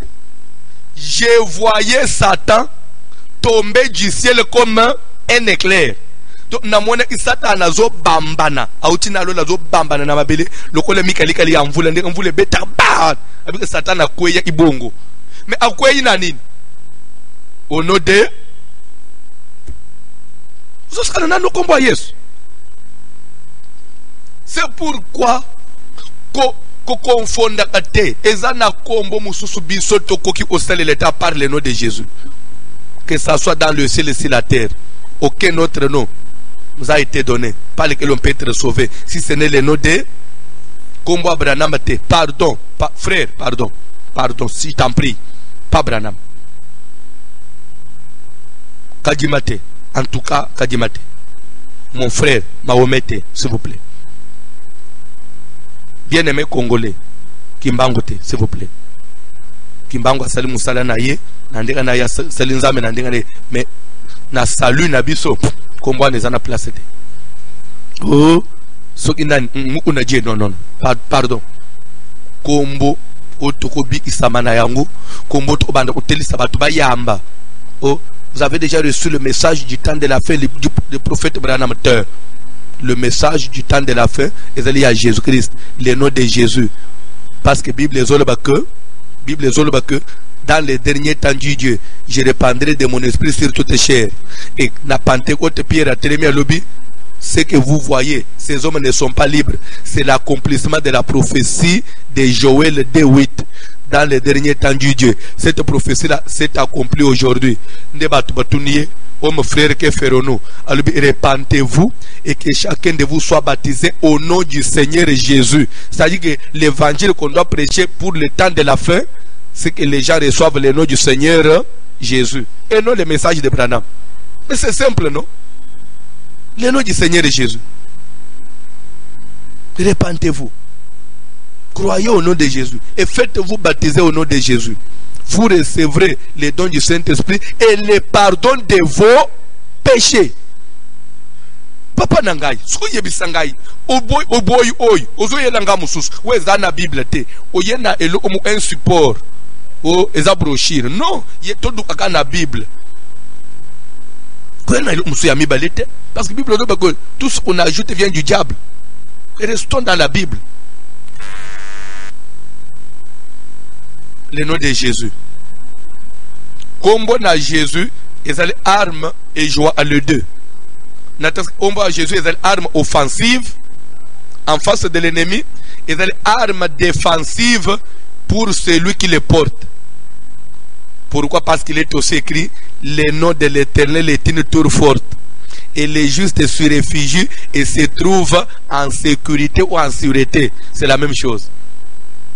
Je voyais Satan tomber du ciel comme un éclair. Donc namona Satan nazo bambana. Autina lo nazo bambana na mabele. Lokole mikali ya mvula ndenge mvule beta ba. Avec Satan a kweya ibongo. Mais a kweya na nini? Au nom de c'est pourquoi ko konfonda kate ezana kombo mususu biso tokoki osala l'état par le nom de Jésus, que ça soit dans le ciel et sur la terre. Aucun autre nom nous a été donné par lequel on peut être sauvé, si ce n'est le nom de Kombo Abraham. Pardon, frère, pardon, si je t'en prie, pas Branham. Kadimate, en tout cas Kadimate, mon frère Mahomete, s'il vous plaît. Bien-aimé Congolais, Kimbangote, s'il vous plaît. Kimbango asali musala na ye, nandika na ya salinzame nandika ne, mais na salut na biso, Kombo neza na place te. Oh, so ina mukuna je non, pardon. Kombo otokobi isamana yango, Kombo to banda utelisa batu bayamba. Oh, vous avez déjà reçu le message du temps de la fin du prophète Branham. Le message du temps de la fin est lié à Jésus-Christ, le nom de Jésus. Parce que la Bible est que dans les derniers temps du Dieu, je répandrai de mon esprit sur toutes les chairs. Et na Pentecôte Pierre a télémé à l'objet. Ce que vous voyez, ces hommes ne sont pas libres. C'est l'accomplissement de la prophétie de Joël 2:8. Dans les derniers temps du Dieu, cette prophétie-là s'est accomplie aujourd'hui. Homme frère que ferons-nous? Alors répentez-vous et que chacun de vous soit baptisé au nom du Seigneur Jésus. C'est-à-dire que l'évangile qu'on doit prêcher pour le temps de la fin, c'est que les gens reçoivent le nom du Seigneur Jésus et non le message de Branham. Mais c'est simple, non? Le nom du Seigneur Jésus. Répentez-vous. Croyez au nom de Jésus et faites-vous baptiser au nom de Jésus. Vous recevrez les dons du Saint-Esprit et le pardon de vos péchés. Papa nangai, souye bisangai, oboy oy, ozoye langa musus, ou ezana Bible te, oyena elo omu un support, o eza brochure. Non, ye todo kaka na Bible. Quand elo musu ya mibalete, parce que Bible doit que tout ce qu'on ajoute vient du diable. Restons dans la Bible. Le nom de Jésus. Combo na Jésus, ils ont armes et joie à les deux. Combo à Jésus, ils ont armes offensives en face de l'ennemi, ils ont armes défensives pour celui qui les porte. Pourquoi? Parce qu'il est aussi écrit: le nom de l'Éternel est une tour forte, et les justes se réfugient et se trouvent en sécurité ou en sûreté. C'est la même chose.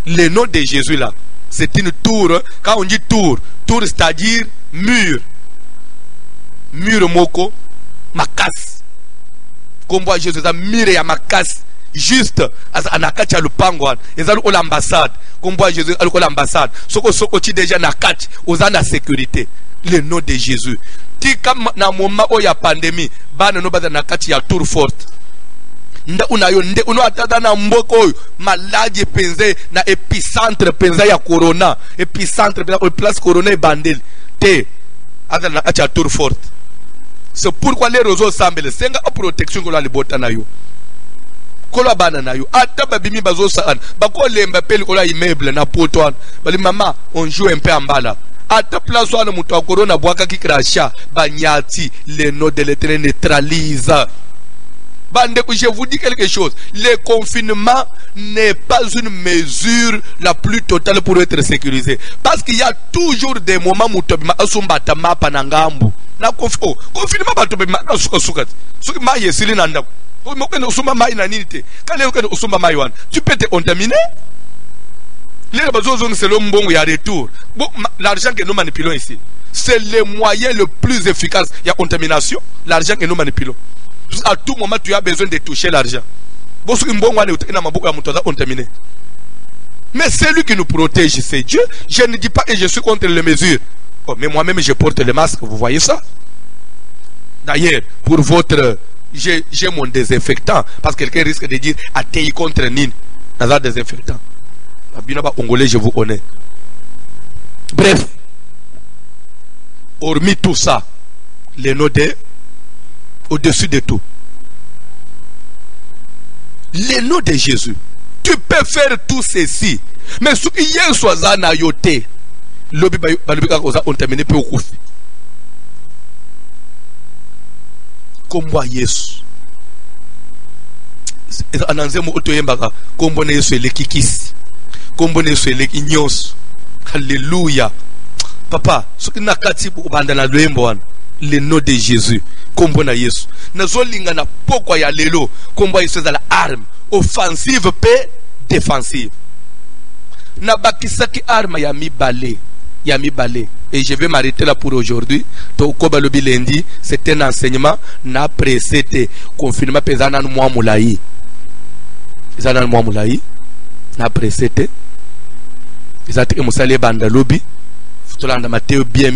Le nom de Jésus là, c'est une tour. Quand on dit tour, c'est-à-dire mur. Mur moko, makas. Comme voit Jésus, ça mur et makas. Juste, à Nakacha le pangwan, ils ont l'ambassade. Comme voit Jésus, ils ont l'ambassade. Soko ti déjà Nakacha, aux la sécurité. Le nom de Jésus. Ti comme na moment où il y a pandémie, ban no bada Nakacha ya tour forte. Nda unayo nde uno atada na mboko maladi penze na épicentre penza ya corona, épicentre penza place corona et bandel te ada na acha tour forte. C'est pourquoi les réseaux semblent senga protection ko la libota na yo kola bana na yo ata babimi bazo sa bako lemba peli kola immeuble na poto bali mama on joue un peu en bala ata place wana mutu wa corona bwaka kikrasha banyati le nom de l'Éternel neutralise. Je vous dis quelque chose. Le confinement n'est pas une mesure la plus totale pour être sécurisé. Parce qu'il y a toujours des moments où tu peux te contaminer. L'argent que nous manipulons ici, c'est le moyen le plus efficace. Il y a contamination. L'argent que nous manipulons. À tout moment, tu as besoin de toucher l'argent. Mais celui qui nous protège, c'est Dieu. Je ne dis pas que je suis contre les mesures. Oh, mais moi-même, je porte le masque. Vous voyez ça? D'ailleurs, pour votre... J'ai mon désinfectant. Parce que quelqu'un risque de dire athée contre Nine. Dans un désinfectant. Congolais, je vous connais. Bref. Hormis tout ça, les nodes au-dessus de tout. Le nom de Jésus. Tu peux faire tout ceci. Mais si hier soit na yote, lobi balubika koza on terminé peu au comme moi Yesu. ananzemo otoyembaka kombo na Yesu eleki kisi, kombo na Yesu eleki nyonso. Alléluia. Papa, soki nakati ubanda na lwembo wana, le nom de Jésus, kombo na Yesu. Nazolinga na pokwa ya lelo, kombo ya Yesu ezala arme offensive pe défensive. Nabakisaki arme ya mibale, ya mibale. Et je vais m'arrêter là pour aujourd'hui. Tokoba lobi lundi, c'est un enseignement na précédé confinement pesana no mwa mulai. Ezana no mwa mulai na précédé. Ezati musale banda lobi. Tolanda Matthieu bien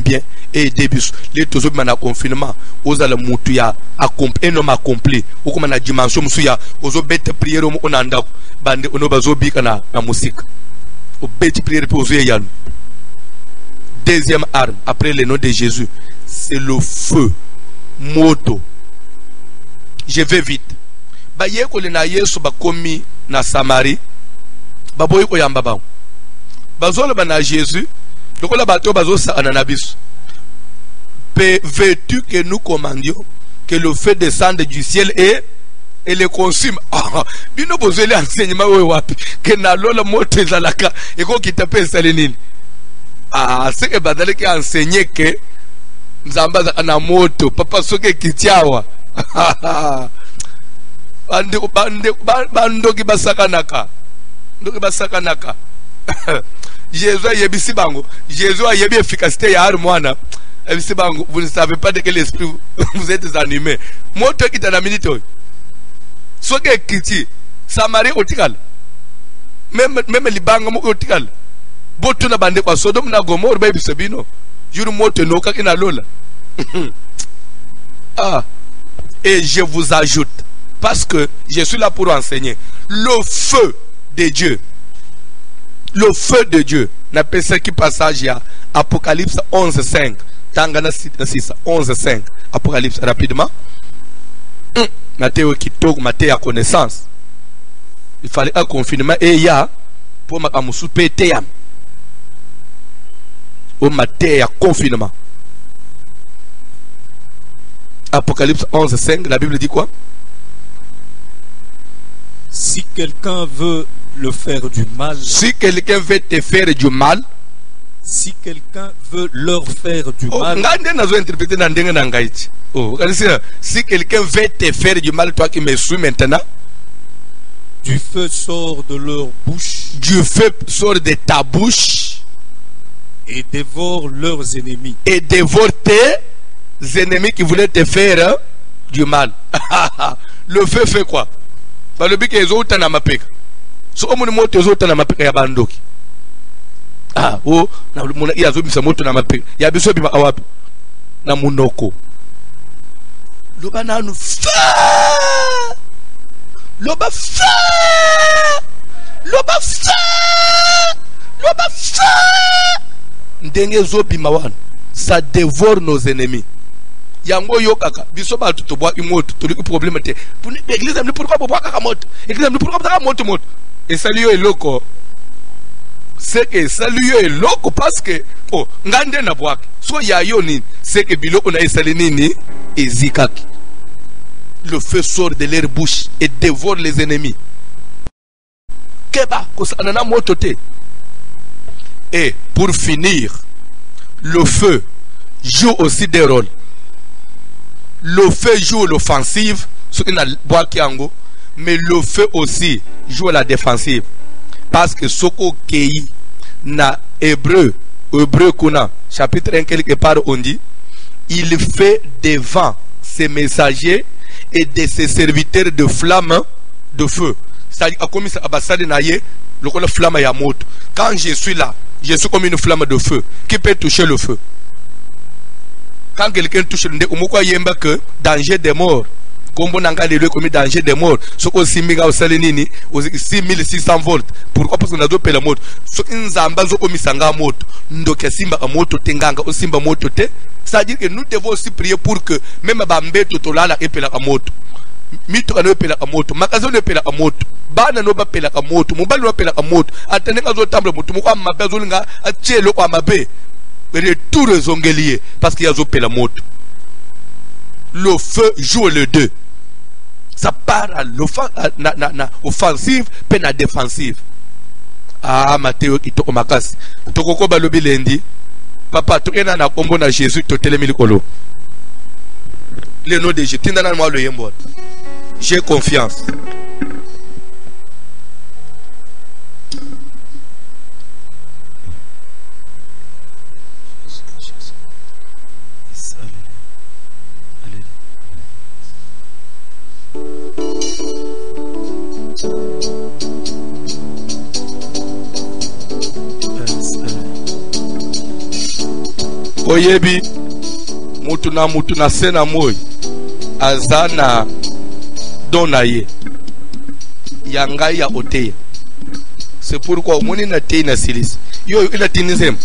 et début les tozo mana confinement ozala mutu ya accompli no accompli ukuma na dimension musu ya ozo bete prière mo onanda bande ono bazobika na musique o bete prière pour ozo yanu. Deuxième arme après le nom de Jésus, c'est le feu. Moto. Je vais vite. Ba yeko le na Yesu bakomi na Samarie. Ba boy ko yamba ba. Bazolo ba na Jésus. Lokola bato bazo sa ananabiso. Veux-tu que nous commandions que le feu descende du ciel et le consume? Bino bozele enseignement we wapi que na lola moto ezalaka eko kitape salenini. C'est que badale qui a enseigné que Nzamba na moto papa soke kitiawa bando ki basakanaka ndoki basakanaka. Jésus a yebisi bango, Jésus a yebi efficacité ya mwana yebisi bango. Vous ne savez pas de quel esprit vous êtes animé. Moto ki tana minute soke kiti Samarie otikal même libanga mo otikal. Boto na bande kwa Sodome na Gomorrhe ba bisabino juru moto no kaki na lola. Et je vous ajoute, parce que je suis là pour enseigner, le feu de Dieu, le feu de Dieu. Na pesa qui passage ya Apocalypse 11:5 tangana 6 11:5 Apocalypse rapidement. Matthieu kitoko Matthieu à connaissance. Il fallait un confinement et ya pour ma amusu pétéam. Au matin à confinement. Apocalypse 11:5, la Bible dit quoi? Si quelqu'un veut le faire du mal, si quelqu'un veut te faire du mal, si quelqu'un veut leur faire du mal, si quelqu'un veut te faire du mal, toi qui me suis maintenant, du feu sort de leur bouche, du feu sort de ta bouche et dévore leurs ennemis. Et dévore tes ennemis qui voulaient te faire du mal. Le feu fait quoi? Le but que les autres n'ont pas payé. Si on a monté les autres n'ont pas payé, il y a bandoki. Oh, il y a des gens qui n'ont pas payé. Il y a des gens qui n'ont pas payé. Na munoko. Le banano feu. Le ba feu. Le ba feu. Le ba feu. Ça dévore nos ennemis. Yango yokaka biso ba tutobwa imoto toli problème te. L'église ne pourquoi boire kaka moto. L'église ne pourquoi kaka moto. Et salut yo eloko. C'est que salut yo eloko parce que oh ngande na boaka. So ya yo ni c'est que biloko na esali nini ezikaki. Le feu sort de leur bouche et dévore les ennemis. Keba ko sanana moto te. Et pour finir, le feu joue aussi des rôles. Le feu joue l'offensive, mais le feu aussi joue la défensive. Parce que Soko Kei, na Hébreu Kuna, chapitre 1, quelque part, on dit, il fait devant ses messagers et de ses serviteurs de flammes de feu. C'est-à-dire, comme ça, le flamme ya moto. Quand je suis là, je suis comme une flamme de feu qui peut toucher le feu. Quand quelqu'un touche le feu, il y a que danger de mort. Comme on a comme danger de mort. Ce qu'on 6600 volts. Pourquoi? Parce qu'on a deux la moto. Ce qu'on a comme sanga moto. Donc simba moto tenganga o simba moto te. C'est-à-dire que nous devons aussi prier pour que même bambe totolala epela moto. Mito kano epela moto. Makazo no epela moto. Bana no bapela moto. Mobali no epela moto. Atenenga zo tamble moto. Moko mabezo linga achelo kwa mabe. Retour zongelier parce qu'il y a zo pela moto. Le feu joue les deux. ça part à l'offensive pe na défensive. Ah Matteo kitoko makasi tokoko balobi lendi papa tokena na kombo na Jésus totelemi likolo le nom de Jésus tindana moi le yembo j'ai confiance. Oyebi mutu na sena moy azana donaye yanga ya oteya. C'est pourquoi moni na tei na silis yo ina tinizem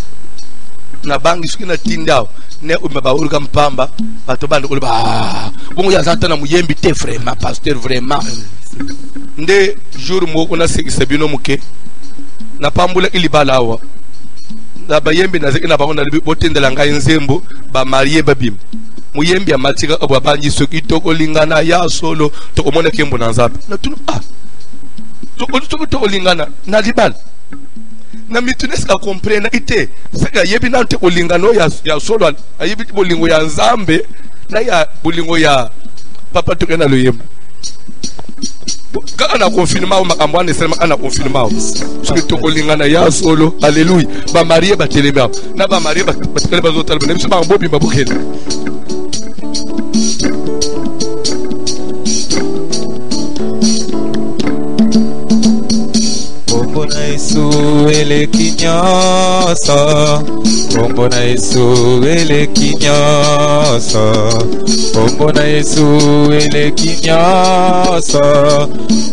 na bangi suki na tindao ne umeba uruka mpamba bato bandi kuliba bongo ya zata na muyembi te vraiment pasteur vraiment nde jour moko na sebino muke na pambula ili balawa na bayembi na zeki na bango na libi botendela ngai nzembo ba marié babim muyembi ya matika abo banji soki toko lingana ya solo toko mona kembo na nzape na tunu toko lingana na libal na mitunes ka comprendre ite saka yebi na toko lingano ya solo ayebi bolingo ya nzambe na ya bolingo ya papa tokena lo yembo kaka na confinement ou makambo ane sema kana confinement soki tokolingana ya solo alléluia ba marié ba telema na ba marié ba telema zo talba ne ba mbobi mabukela Kombona Yesu ele kinyoso Kombona Yesu ele kinyoso Kombona Yesu ele kinyoso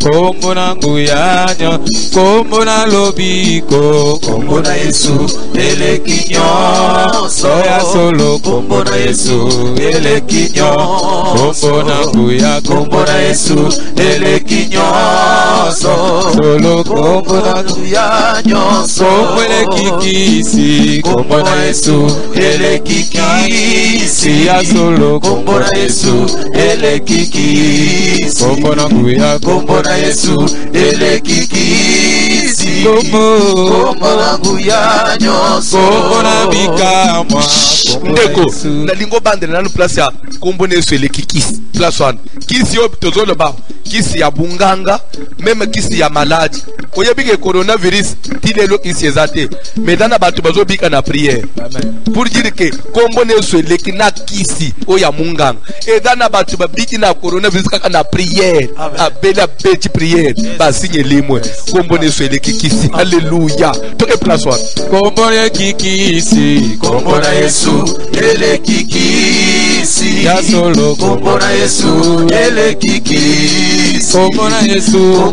Kombona nguyanyo Kombona lobiko Kombona Yesu ele kinyoso ya solo Kombona Yesu ele kinyoso Kombona nguya Kombona Yesu ele kinyoso solo Kombona nguya nyoso Kombona kikisi Kombona Yesu ele kikisi ya solo Kombona Yesu ele kikisi Kombona nguya Kombona Yesu ele kikisi Kombona nguya nyoso Kombona bikamwa ndeko na lingo bandela nanu place ya Kombona Yesu ele kikisi place one kisi yo tozolo ba kisi ya bunganga même kisi ya maladi oyebike coronavirus tilelo kisi ezate medana batu bazobika na prière pour dire que Kombona Yesu ele kina kisi oya munganga edana batu babiki na coronavirus kaka na prière abela petit prière basinye limwe Kombona Yesu ele kikisi alléluia toke place one Kombona kikisi Kombona Yesu ele kikisi ya solo Kombona Yesu ele kikisi Kombona Yesu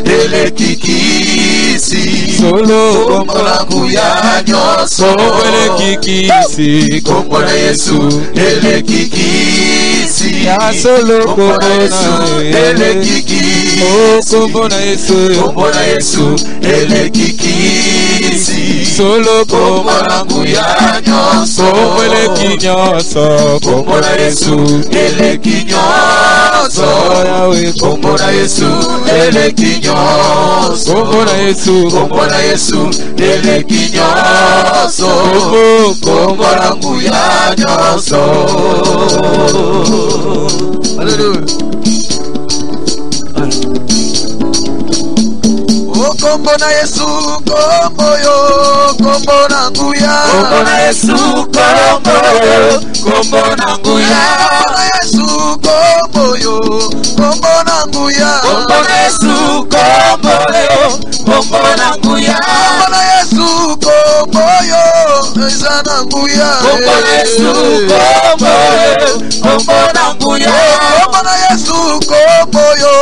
ele kikisi solo Kombona nguya nyoso ele kikisi Kombona Yesu ele kikisi ya solo Kombona Yesu ele kikisi Kombona Yesu ele kikisi solo Kombona nguya nyoso ele kinyoso Kombona Yesu ele kinyoso yawe Kombona Yesu ele kinyoso Kombona Yesu ele kinyoso Kombona nguya nyoso. Hallelujah. Kombona Yesu komboyo Kombona nguya Kombona Yesu komboyo Kombona nguya Kombona Yesu komboyo Kombona nguya Kombona Yesu komboyo Kombona nguya Kombona Yesu komboyo Ezana nguya Kombona Yesu komboyo Kombona nguya Kombona Yesu komboyo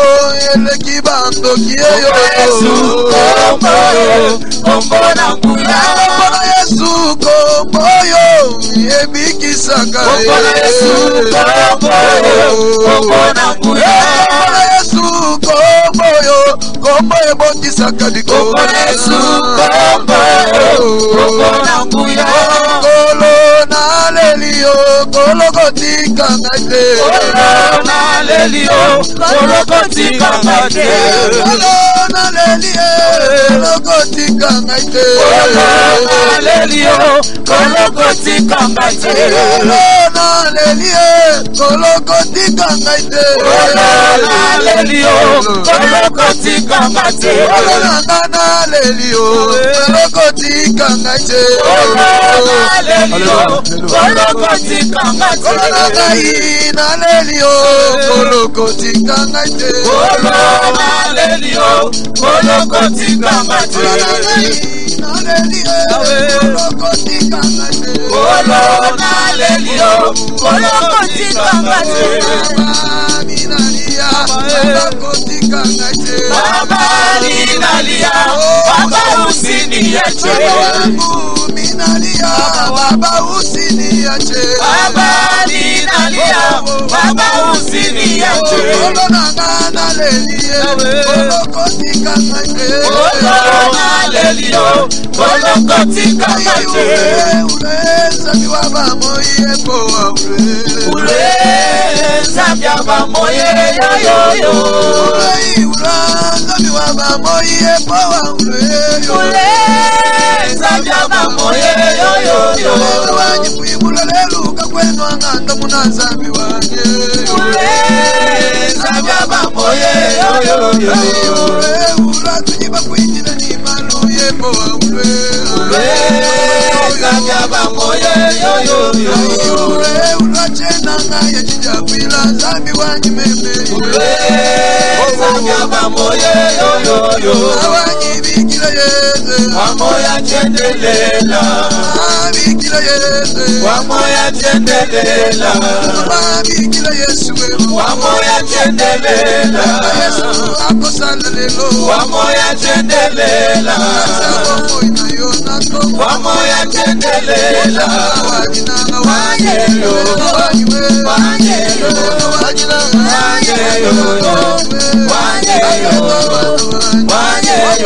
ele kibando kiyo Komboyo, Kombona nguya Kombona Yesu komboyo ebikisaka Kombona Yesu komboyo Kombona nguya Kombona Yesu komboyo komboyo bokisaka biko Kombona Yesu komboyo Kombona nguya kolo na lelio kolo Kolokotika ngate. Kolona lelio, kolokotika ngate. Kolona lelie, kolokotika ngate. Kolona lelio, kolokotika ngate. Kolona lelie, kolokotika ngate. Kolona lelio, kolokotika ngate. Kolona lelio, kolokotika ngate. Kolona lelio, kolokotika ngate. Kolona lelio, kolokotika ngate. Kolona lelio, kolokotika ngate. Kolona lelio, kolokotika ngate. Baba ninalia, Baba usiniache. Baba usiniache. Baba ninalia, Baba usiniache. Kolona lelio, kolokotika ngate. Uleza byaba moye yo. Uleza byaba moye yo. Uleza byaba moye yo. Wamoya chendelela, wamoya chendelela, wamoya chendelela, wamoya chendelela, wamoya chendelela, wanyeyo, wanyeyo, wanyeyo, wanyeyo, wanyeyo,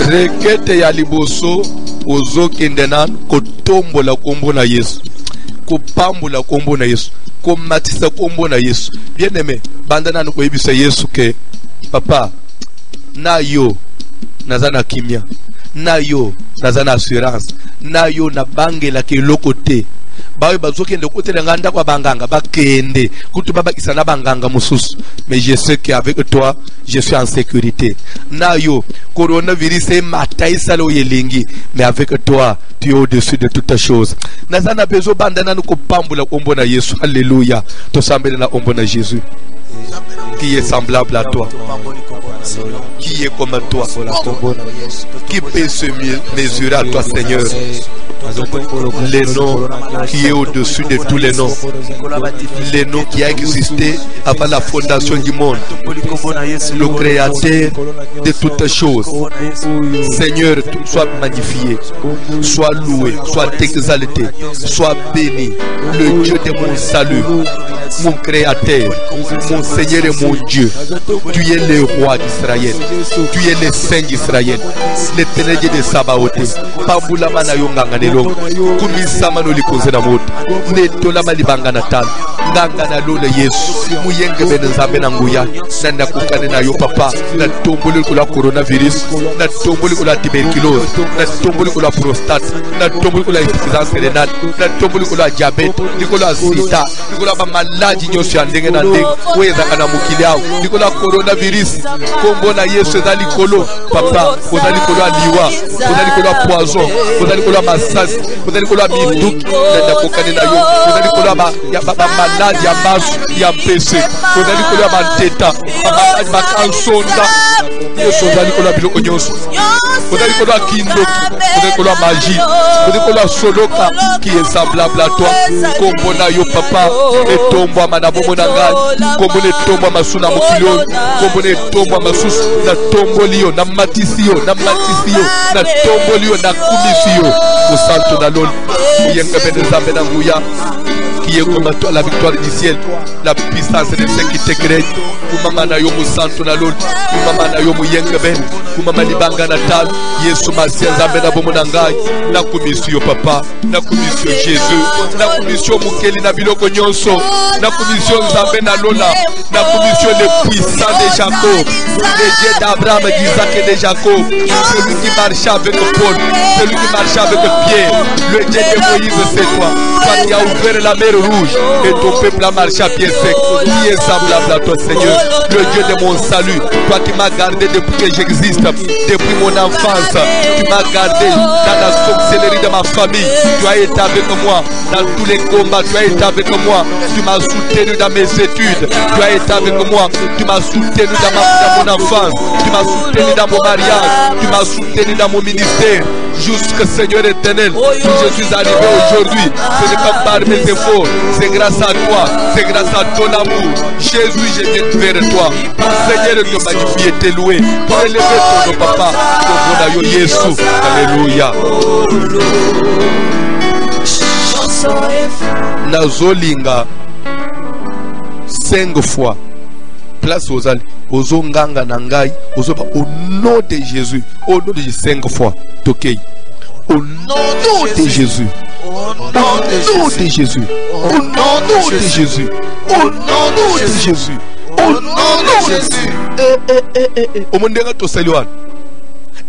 Rekete ya liboso ozo kendenan kotombola kombo na Yesu, kopambola kombo na Yesu, komatisa kombo na Yesu. Bien aimé, bandana no koyebisa Yesu ke papa na yo nazana kimia, na yo nazana assurance, na yo na bangela ke lokote. Bawe bazokende kote nganda kwa banganga bakende kutu baba kisana banganga mususu. Mais je sais qu'avec toi je suis en sécurité. Nayo coronavirus est mataisa lo yelingi, mais avec toi tu es au-dessus de toutes choses. Nazana bezo bandana no kopambula kombo na Yesu. Alléluia. To sambele na ombo na Jésus. Qui est semblable à toi? Qui est comme toi? Qui peut se mesurer à toi, Seigneur? Les noms qui est au-dessus de tous les noms, les noms qui a existé avant la fondation du monde, le créateur de toutes choses. Seigneur, sois magnifié, sois loué, sois exalté, sois béni, le Dieu de mon salut, mon créateur, mon Seigneur et mon Dieu. Tu es le roi d'Israël, tu es le Saint d'Israël, l'éternel de Sabaoth. Pambula mana yonganga de bilongo kumisama no likonze na moto netola malibanga na tano nganga na lola Yesu muyenge bene nzambe na nguya nanda kukane na yo papa na tomboli ko la coronavirus na tomboli ko la tuberculose na tomboli ko la prostate na tomboli ko la insuffisance rénale na tomboli ko la diabète liko la sida liko la ba maladie nyoso ya ndenge na ndenge weza kana mukili awo liko la coronavirus kombo na Yesu za likolo papa kozali ko la liwa kozali ko la poison kozali ko la masasi kozali ko la minduki nanda kukane na yo kozali ko la ba maladie ya masu ya mpese kozali ko la banteta maladie makansonda Yesu ozali ko la biloko nyonso kozali ko la kindoki kozali ko la magie kozali ko la soloka qui est semblable à toi kombo na yo papa etombo mana bomo na ngai kombo ne tombo masuna mokilo kombo ne tombo masusu na tombo liyo na matisio na tombo liyo na kumisio usanto na lolo yenga bene zambe na nguya qui est comme toi la victoire du ciel, la puissance de ceux qui te craignent. Kumamana yo musanto na lolo, kumamana yo muyengeben, kumamani banga natal, Yesu masia nzambe na bomo na ngai, na komisio papa, na komisio Jésus, na komisio mukeli na biloko nyonso, na komisio nzambe na lola, na komisio le puissant de Jacob, le Dieu d'Abraham, d'Isaac et de Jacob, celui qui marchait avec Paul, celui qui marchait avec Pierre, le Dieu de Moïse c'est toi, toi qui as ouvert la mer rouge et ton peuple a marché à pied sec. Qui est semblable à toi, Seigneur, le Dieu de mon salut, toi qui m'as gardé depuis que j'existe, depuis mon enfance, tu m'as gardé dans la sorcellerie de ma famille, tu as été avec moi dans tous les combats, tu as été avec moi, tu m'as soutenu dans mes études, tu as été avec moi, tu m'as soutenu dans mon enfance, tu m'as soutenu dans mon mariage, tu m'as soutenu dans mon ministère, jusque Seigneur éternel, où je suis arrivé aujourd'hui, ce n'est pas par mes efforts, c'est grâce à toi, c'est grâce à ton amour. Jésus, je viens vers toi. Seigneur, te magnifier, te louer, pour élever ton nom, papa. Ton nom, Jésus. Alléluia. Nazolinga 5 fois. Place aux alliés, aux onganga nangai, aux oba, au nom de Jésus, au nom de Jésus 5 fois. Tokei. Au nom de Jésus. Au nom de Jésus. Au nom de Jésus. Au nom de Jésus. Au nom de Jésus. Au monde de to saluan.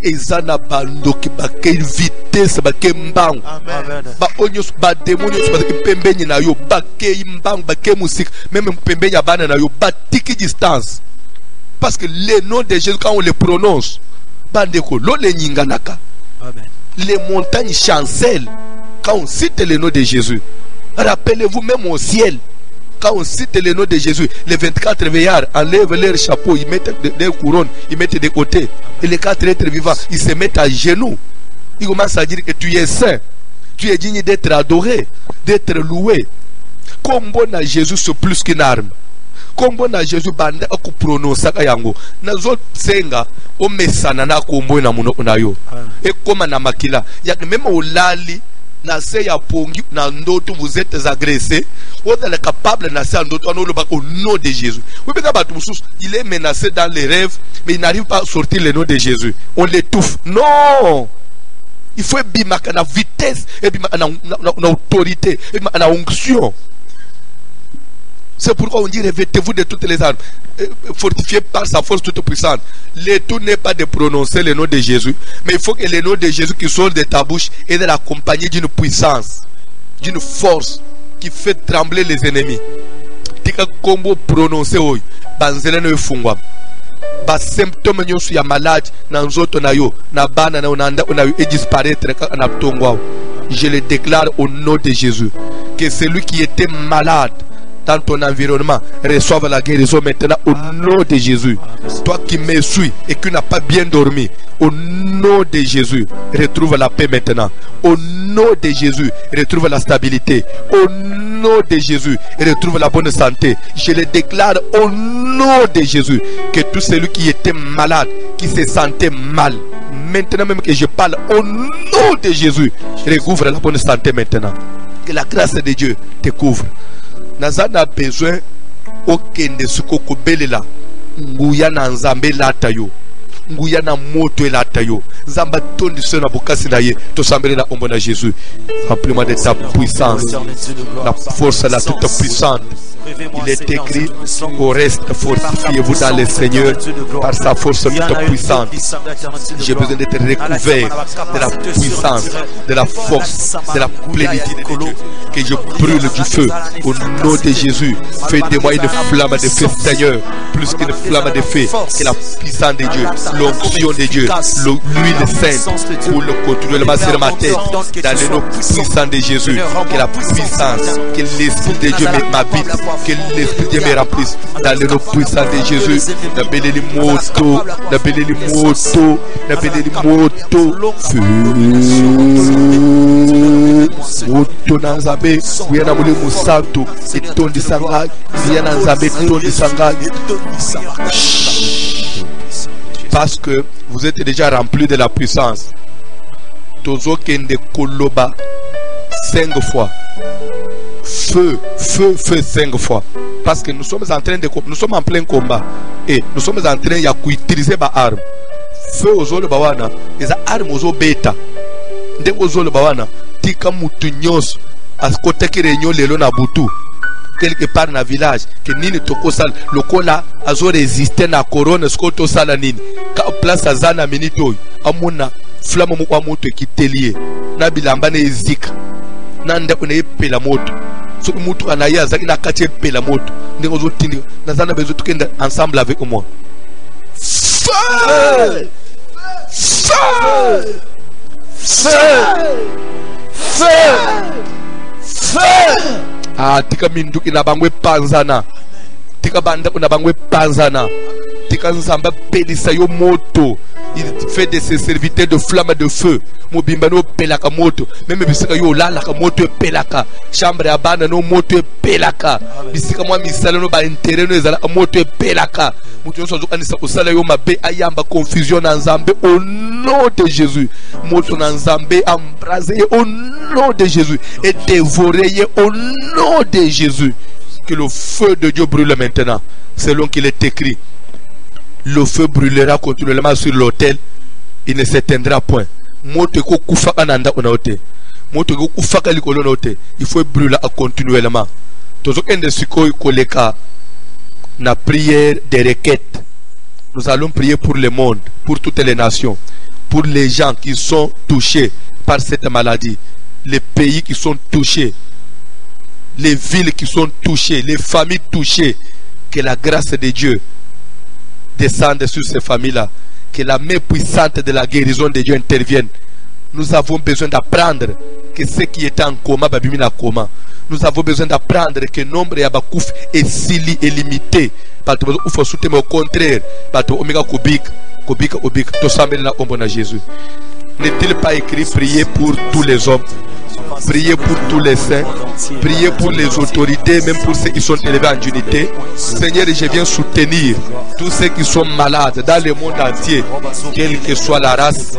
Ezana bandoki bake vitesse bake mbangu. Ba onyos ba demonios ba pembenye na yo bake mbangu bake musique même pembenye bana na yo batiki distance. Parce que les noms de Jésus quand on les prononce bandeko lo le nyinganaka. Amen. Les montagnes chancellent quand on cite le nom de Jésus. Rappelez-vous même au ciel, quand on cite le nom de Jésus, les 24 veillards enlèvent leur chapeau, ils mettent des couronnes, ils mettent des côtés. Et les 4 êtres vivants, ils se mettent à genoux. Ils commencent à dire que tu es saint, tu es digne d'être adoré, d'être loué. Combo na Jésus c'est plus qu'une arme. Kombo na Jésus banda aku prononcer yango nazo senga o mesana na kombo na muno na yo e koma na makila ya même olali na se ya pongi na ndoto vous êtes agressé vous êtes capable na se ndoto no loba au nom de Jésus. Oui mais batu mususu il est menacé dans les rêves mais il n'arrive pas à sortir le nom de Jésus, on l'étouffe. Non, il faut bimaka na vitesse et bimaka na autorité et na onction. C'est pourquoi on dit revêtez-vous de toutes les armes, fortifié par sa force toute puissante. Le tout n'est pas de prononcer le nom de Jésus, mais il faut que le nom de Jésus qui sort de ta bouche est accompagné d'une puissance, d'une force qui fait trembler les ennemis. Tika kombo prononcer oi, banzela no fungwa. Ba symptômes nyosu ya malade na nzoto na yo, na bana na onanda na yo et disparaître na tongwa. Je le déclare au nom de Jésus que celui qui était malade dans ton environnement reçoive la guérison maintenant au nom de Jésus. Toi qui me suis et qui n'as pas bien dormi, au nom de Jésus, retrouve la paix maintenant. Au nom de Jésus, retrouve la stabilité. Au nom de Jésus, retrouve la bonne santé. Je le déclare au nom de Jésus que tout celui qui était malade, qui se sentait mal, maintenant même que je parle au nom de Jésus, recouvre la bonne santé maintenant. Que la grâce de Dieu te couvre. Nazana besoin okende suko belela nguya na nzambe lata yo, nguya na moto elata yo, Zamba tondi se na bokasi na ye. Tosambele na ombo na Jésus. Remplis-moi de ta puissance. La force la toute puissante. Il est écrit, au reste, fortifiez-vous dans le Seigneur par sa force toute puissante. J'ai besoin d'être recouvert de la puissance, de la force, de la plénitude de Dieu. Que je brûle du feu au nom de Jésus. Fais de moi une flamme de feu, Seigneur, plus qu'une flamme de feu, que la puissance de Dieu, l'onction de Dieu, l'huile sainte pour le continuellement sur ma tête, dans le nom puissant de Jésus. Que la puissance, que l'Esprit de Dieu m'habite, que l'Esprit de Dieu me remplisse, dans le nom puissant de Jésus. N'abelez moto, n'abelez moto, n'abelez moto, feu, moto nanzabe, wiyana mule musantu, etondi sanga, wiyana nzabe etondi sanga. Parce que vous êtes déjà rempli de la puissance. Tozo kende koloba 5 fois. Feu, feu, feu 5 fois. Parce que nous sommes en train de, nous sommes en plein combat. Et nous sommes en train d'utiliser ma arme. Feu aux autres bawana. Les armes aux autres bêta. Dès aux autres bawana. Tika mutunyos. À ce côté qui réunion les lona butu. Quelque part dans le village. Que nini toko sal. Le kola azo résisté na corona. Ce koto sala nini. Ka place à zana minito. Amuna. Flamme mwa moto qui telie. Na bilambane ezika. Nanda une pela moto. So moto anaya zaki na kati pela moto. Ndeko zo tindi. Na zana bezo tukenda ensemble avec moi. Feu! Feu! Feu! Feu! Feu! Ah, tika mindu ina bangwe panzana. Tika banda kuna bangwe panzana. Tika nzamba pelisa yo moto. Il fait de ses serviteurs de flammes de feu. Mobimbano pelaka moto. Même bisika yo lala ka moto pelaka. Chambre ya bana no moto pelaka. Bisika mwa misala no ba intérêt no ezala moto pelaka. Mutu nso zokanisa osala yo mabe ayamba confusion na Nzambe au nom de Jésus. Moto na Nzambe embrasé au nom de Jésus et dévoré au nom de Jésus. Que le feu de Dieu brûle maintenant. Selon qu'il est écrit. Le feu brûlera continuellement sur l'autel. Il ne s'éteindra point. Il faut brûler continuellement. La prière des requêtes. Nous allons prier pour le monde, pour toutes les nations, pour les gens qui sont touchés par cette maladie, les pays qui sont touchés, les villes qui sont touchées, les familles touchées. Que la grâce de Dieu descende sur ces familles-là. Que la main puissante de la guérison de Dieu intervienne. Nous avons besoin d'apprendre que ceux qui étaient en coma, babimina coma. Nous avons besoin d'apprendre que le nombre yabakouf est limité. Au contraire, Jésus. N'est-il pas écrit prier pour tous les hommes, prier pour tous les saints, prier pour les autorités, même pour ceux qui sont élevés en unité? Seigneur, je viens soutenir tous ceux qui sont malades dans le monde entier, quelle que soit la race,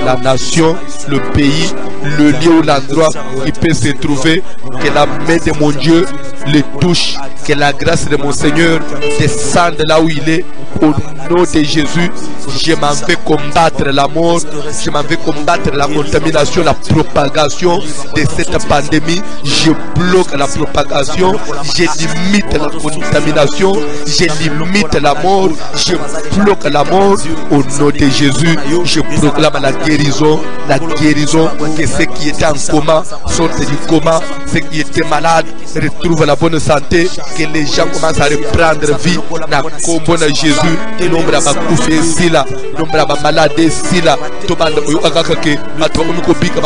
la nation, le pays, le lieu ou l'endroit qui peut se trouver. Que la main de mon Dieu le touche, que la grâce de mon Seigneur descende là où il est. Au nom de Jésus, je m'en vais combattre la mort, je m'en vais combattre la contamination, la propagation de cette pandémie. Je bloque la propagation, je limite la contamination, je limite la mort, je bloque la mort. Au nom de Jésus, je proclame la guérison, que ceux qui étaient en coma sortent du coma, ceux qui étaient malades retrouvent la bonne santé, que les gens commencent à reprendre vie. Na kombo na Jésus, nombre ya bakufi sila, nombre ya bamalade sila, tobanda oyo akakake, bato omikobika,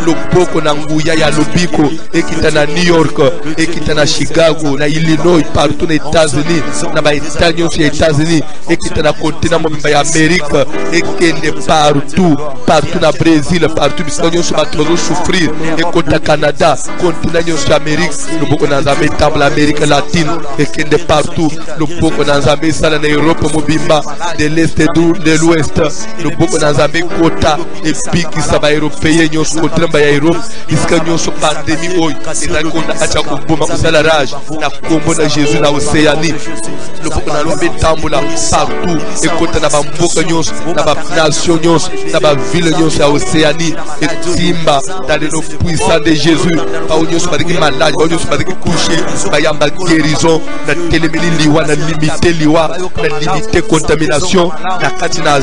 loboko na nguya ya lobiko, ekita na New York, ekita na Chicago, na Illinois, partout na États-Unis, na ba États-Unis, États-Unis, ekita na continent mobimba ya Amérique, ekende partout na Brésil, partout biskanyo so bato bazo souffrir, ekota Canada, continent nyonso ya Amérique, loboko na Nzambe table Amérique latine, ekende partout, loboko Loboko Nanzambe Sala na Europe Mobimba, de l'Est et de l'Ouest, Loboko Nanzambe Kota, et puis qui s'aba européen, nous sommes contre Europe, iska nous sommes pandémie, oi, et la Konda Achako Boma Salarage, na Kombo na Jésus na Océanie, Loboko Nanzambe Tamboula, partout, et Kota na Bamboka nous, na ba nation nous, na ba ville nous à Océanie, et Timba, dans les noms puissants de Jésus, pas où nous sommes pas malades, pas où nous sommes pas couchés, pas yamba guérison, na télémélie liwa, na limité liwa, na limité contamination, na katina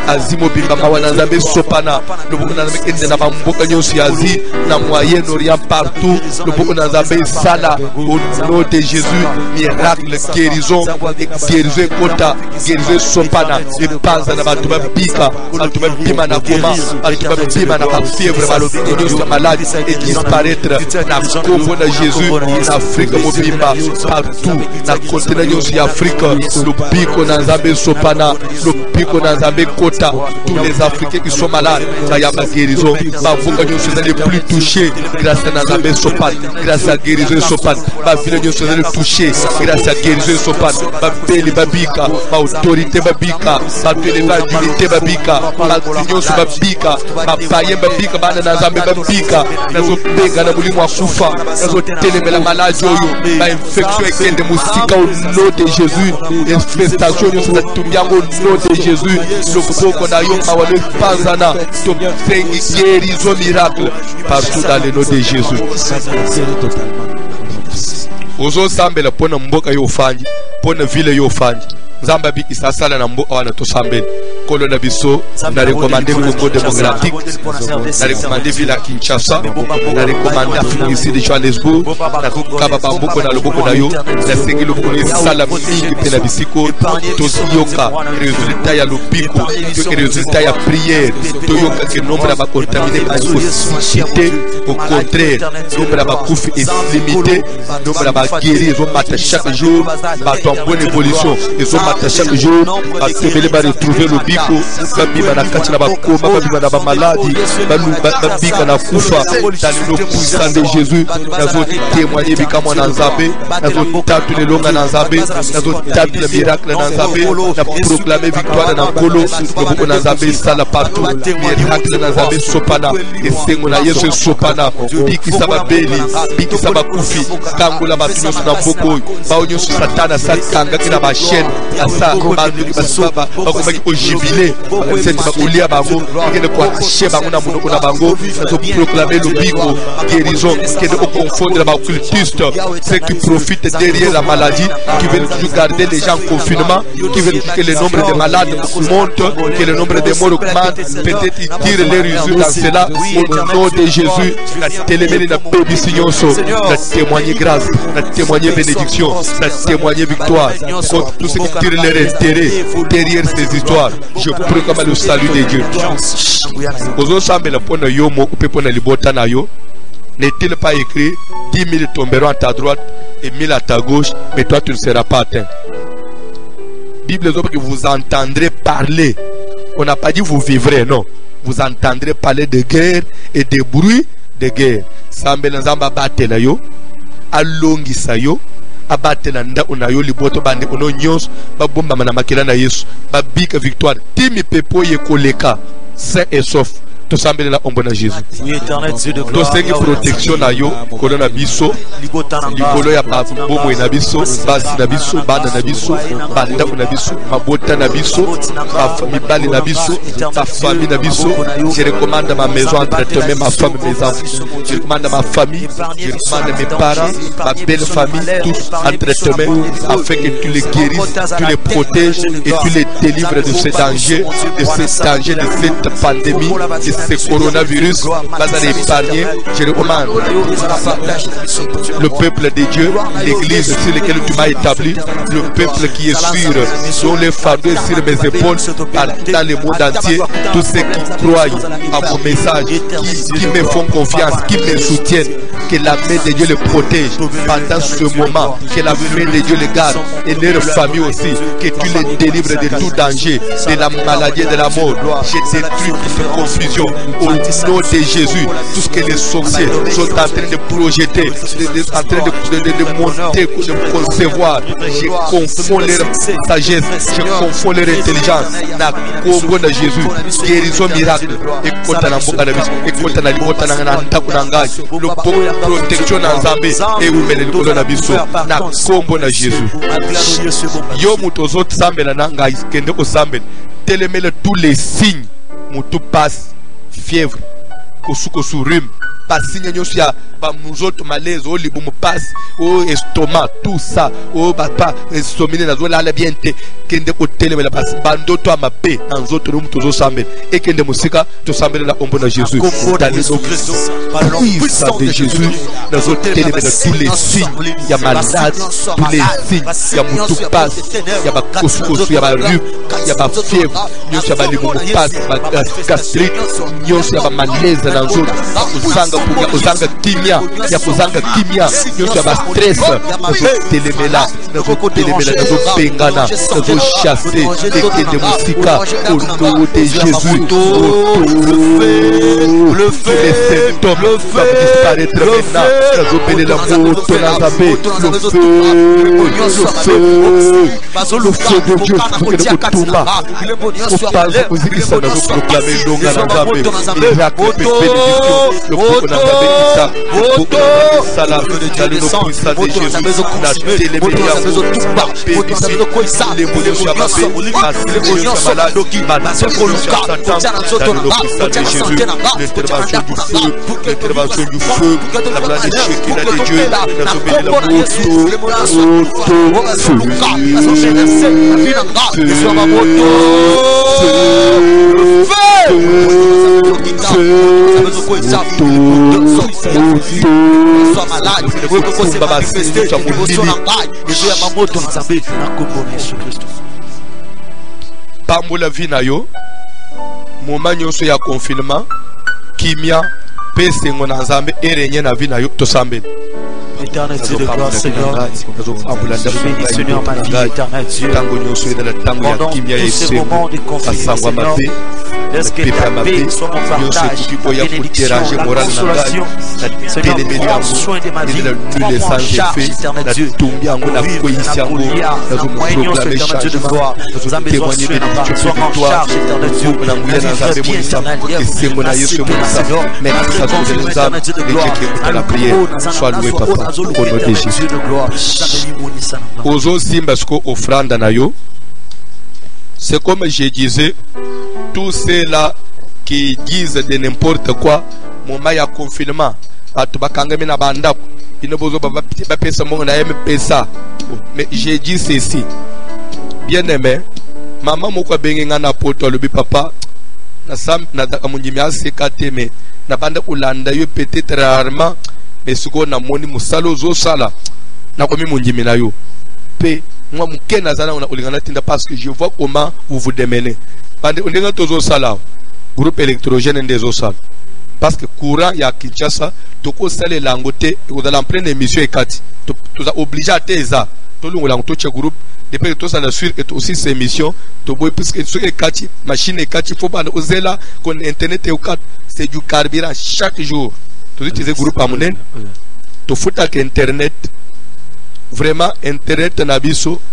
Asie mobimba mawana Nzambe sopana, Loboko Nanzambe kende na bamboka nyonso Asie, na Moyen-Orient partout, Loboko Nanzambe sala, au nom de Jésus, miracle, guérison, guérison kota, guérison sopana, et panza na batu babika, batu babima na koma, batu babima na fièvre, batu nyonso malade, et disparaître, na Congo na Jésus, na Afrique mobimba, partout, na continent nyonso ya Afrique, Lobiko Nanzambe sopana, Lobiko Nanzambe kota, tous les Africains qui sont malades, il y a ma guérison, ma voix nous les plus touchés, grâce à Nanzambe sopan, grâce à guérison sopan, ma ville nous sommes les touchés, grâce à guérison sopan, ma belle babika, ma autorité babika, ma télévadité babika, ma tignon sur babika, ma païen babika, ma Nanzambe babika, nazo bega na mulimu wa kufa, nazo télémé la maladie, ma infection et des moustiques au nom de Jésus, infestation nous sommes au nom de Jésus, le qu'on a eu mawale panzana, to guérison miracle partout dans le nom de Jésus. Ozo sambela pona mboka yo fanji, pona ville yo fanji. Nzamba biki sasala na mboka wana to sambela. Kolo na biso na recommander Congo démocratique, na recommander Villa Kinshasa, na recommander Afrique ici de Johannesburg, na kaba bambuko na loboko na yo, na sengelo kone sala mingi pe na bisiko, to yoka résultat ya lobiko, to résultat ya prière, to yoka que nombre ba contaminé ba cité, au contraire, nombre ba kufi est limité, nombre ba guérir, ils ont maté chaque jour, ba en bonne évolution, ils ont maté chaque jour, ba tebele ba retrouver le babima na kati na bakoma, babima na bamaladi, babika na kufa, dans le nom puissant de Jésus, nazo témoigner bikamo na Nzambe, nazo tatu le longa na Nzambe, nazo tatu le miracle na Nzambe, na proclamer victoire na Nkolo, loboko na Nzambe sala partout, miracle na Nzambe sopana, esengo na Yesu sopana, biki saba beli, biki saba kufi, kangola batu nyonso na mboko, bao nyonso satana sakanga kina ba chaîne, asa bakomaki ojibile, c'est bakulia bango, kende kwa che bango na monoko na bango, nazo proclamer le bigo, guérison, kende au confondre ba occultiste, ceux qui profitent derrière la maladie, qui veulent toujours garder les gens en confinement, qui veulent que le nombre de malades monte, que le nombre de morts augmente, peut-être ils tirent les résultats dans cela, au nom de Jésus, la téléménie na baby signonso, la témoigner grâce, la témoigner bénédiction, la témoigner victoire, contre tous ceux qui tirent les intérêts derrière ces histoires, je proclame le salut de Dieu. Ozo sambela pona yo mo coupe pona libota na yo. N'est-il pas écrit 10 000 tomberont à ta droite et 1000 à ta gauche, mais toi tu ne seras pas atteint. Bible dit que vous entendrez parler. On n'a pas dit vous vivrez, non. Vous entendrez parler de guerre et de bruit de guerre. Sambela nzamba batela yo, alongisa yo, abatela nda unayo liboto bande ono nyos, babomba na makela na Yesu, babika victoire. Timi pepo ye koleka, sain et sauf. To sambela ombona Jésus. To sengi protection na yo, kolona biso, likolo ya bomo na biso, basi na biso, banda na biso, banda na biso, mabota na biso, mibali na biso, ta famille na biso. Je recommande ma maison entre tes mains, ma femme, mes enfants. Je recommande ma famille, je recommande mes parents, ma belle famille, tous entre tes mains, afin que tu les guérisses, tu les protèges et tu les délivres de ce danger, de cette pandémie, de ce coronavirus, vas à épargner. Je recommande le peuple de Dieu, l'église sur laquelle tu m'as établi, le peuple qui est sûr, dont les fardeaux sur mes épaules, dans le monde entier, tous ceux qui croient à mon message, qui me font confiance, qui me soutiennent, Que la main de Dieu les protège pendant ce moment. Que la main de Dieu les garde. Et leur famille aussi. Que tu les délivres de tout danger, de la maladie et de la mort. Je détruis toute confusion au nom de Jésus. Tout ce que les sorciers sont en train de projeter, en train de monter, de concevoir. Je confonds leur sagesse, je confonds leur intelligence. Na Congo de Jésus, guérison miracle. Et quand on a le protection en Zambie et où mène le coronavirus. Na Congo de Jésus. Yo mutozo sambela nanga iskende ko sambela. Télémele tous les signes. Mutu passe fièvre, kosu rhume. Pas signe nyoso ya ba muzoto malaise o libu mu passe o estomac tout ça o ba estomine na zo la bien te kende ko télémele passe bandoto amape en zoto no mutozo sambela et kende musika to sambela la ombo na Jésus. Dans le nom puissant de Jésus, dans zo télémele tous les signes ya malade, tous les signes ya mutu passe, ya ba kosu ya ba rhume, ya ba fièvre, nyoso ya ba libu mu passe, ba gastrique, nyoso ya ba malaise na zoto uzanga kimia ya kuzanga kimia nyoso ya ba stress telemela na telemela na pengana na chasser et de musika au nom de Jésus. Le feu, les symptômes doivent disparaître maintenant. Na zopele la moto na zabe le feu de Dieu pour que nous tomba au pas uzikisa na proclamer ndonga na zabe miracle bénédiction le l'intervention du feu, la grande échec de Dieu, pambola vina yo moment nyonso ya confinement kimia pese ngona nzambe erenye na vina yo to sambe. Éternel Dieu de gloire, Seigneur, bénis Seigneur ma vie, éternel Dieu. Pendant tous ces moments de confinement, Seigneur, laisse que ta paix soit mon partage, la bénédiction, la consolation. Seigneur, prends soin de ma vie, prends-moi en charge, éternel Dieu. La moignon, éternel Dieu de gloire. Nous avons besoin de soin en charge, éternel Dieu. La vie très bien, éternel Dieu. Merci, Seigneur. Merci, éternel Dieu de gloire. Sois loué, Papa. Ozo Simbasko offrande nayo. C'est comme je disais, tous ceux-là qui disent de n'importe quoi, moment ya confinement, atubakangami na bandako, inobozo baba pesa mongo na yeme pesa. Mais j'ai dit ceci. Bien aimé, maman moko benga na poto lobi papa, na sam na amunjimi asekate me na banda ulanda yo peut-être rarement. Mais ce qu'on a moni musalo zo sala na komi munjimi na yo pe moi mukena zana on a olingana tinda parce que je vois comment vous vous démenez bande on denga tozo sala groupe électrogène ndezo sala parce que courant ya Kinshasa toko sale langote vous allez en prendre émission ekati to za obligé à teza to lungo lango to che groupe depuis que tout ça la suite et aussi ces émissions to boy puisque ce ekati machine ekati faut pas ozela kon internet e okati c'est du carburant chaque jour. Tu utilises le groupe Amunen, tu fous avec Internet. Vraiment, Internet,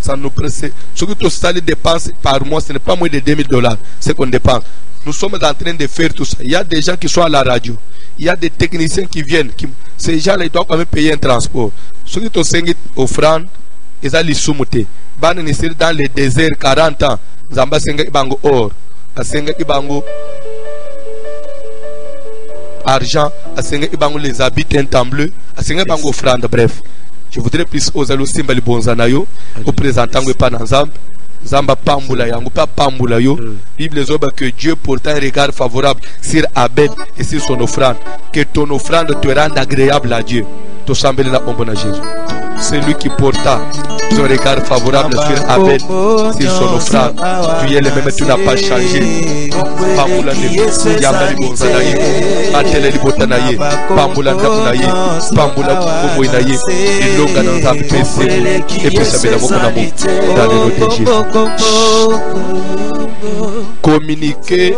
ça nous presse. Ce que tu as dépenses par mois, ce n'est pas moins de $2000. C'est qu'on dépense. Nous sommes en train de faire tout ça. Il y a des gens qui sont à la radio. Il y a des techniciens qui viennent. Ces gens-là, ils doivent quand même payer un transport. Ce que tu as offrande, ils ont les soumoutés. Dans les déserts, 40 ans, Zamba Senga Ibango or. Senga Ibango argent, à Senga Ibango les habits un temps bleu, à Senga Ibango offrande, bref. Je voudrais plus aux allo Simbali Bonzanayo, au présentant de Panazam, Zamba Pambula Yango, pas Pambula yo. Bible les que Dieu porte un regard favorable sur Abel et sur son offrande. Que ton offrande te rende agréable à Dieu. Tout semble là, on bon à Jésus. celui qui porta son regard favorable sur Abel, sur son offrande. Tu es le même, tu n'as pas changé. Pamula de Yamali Bonzanaye, Atele Libotanaye, Pamula Nabunaye, Pamula Kuboinaye, et l'onga dans un PC, et puis ça met la boca dans le nom de Jésus. Communiquer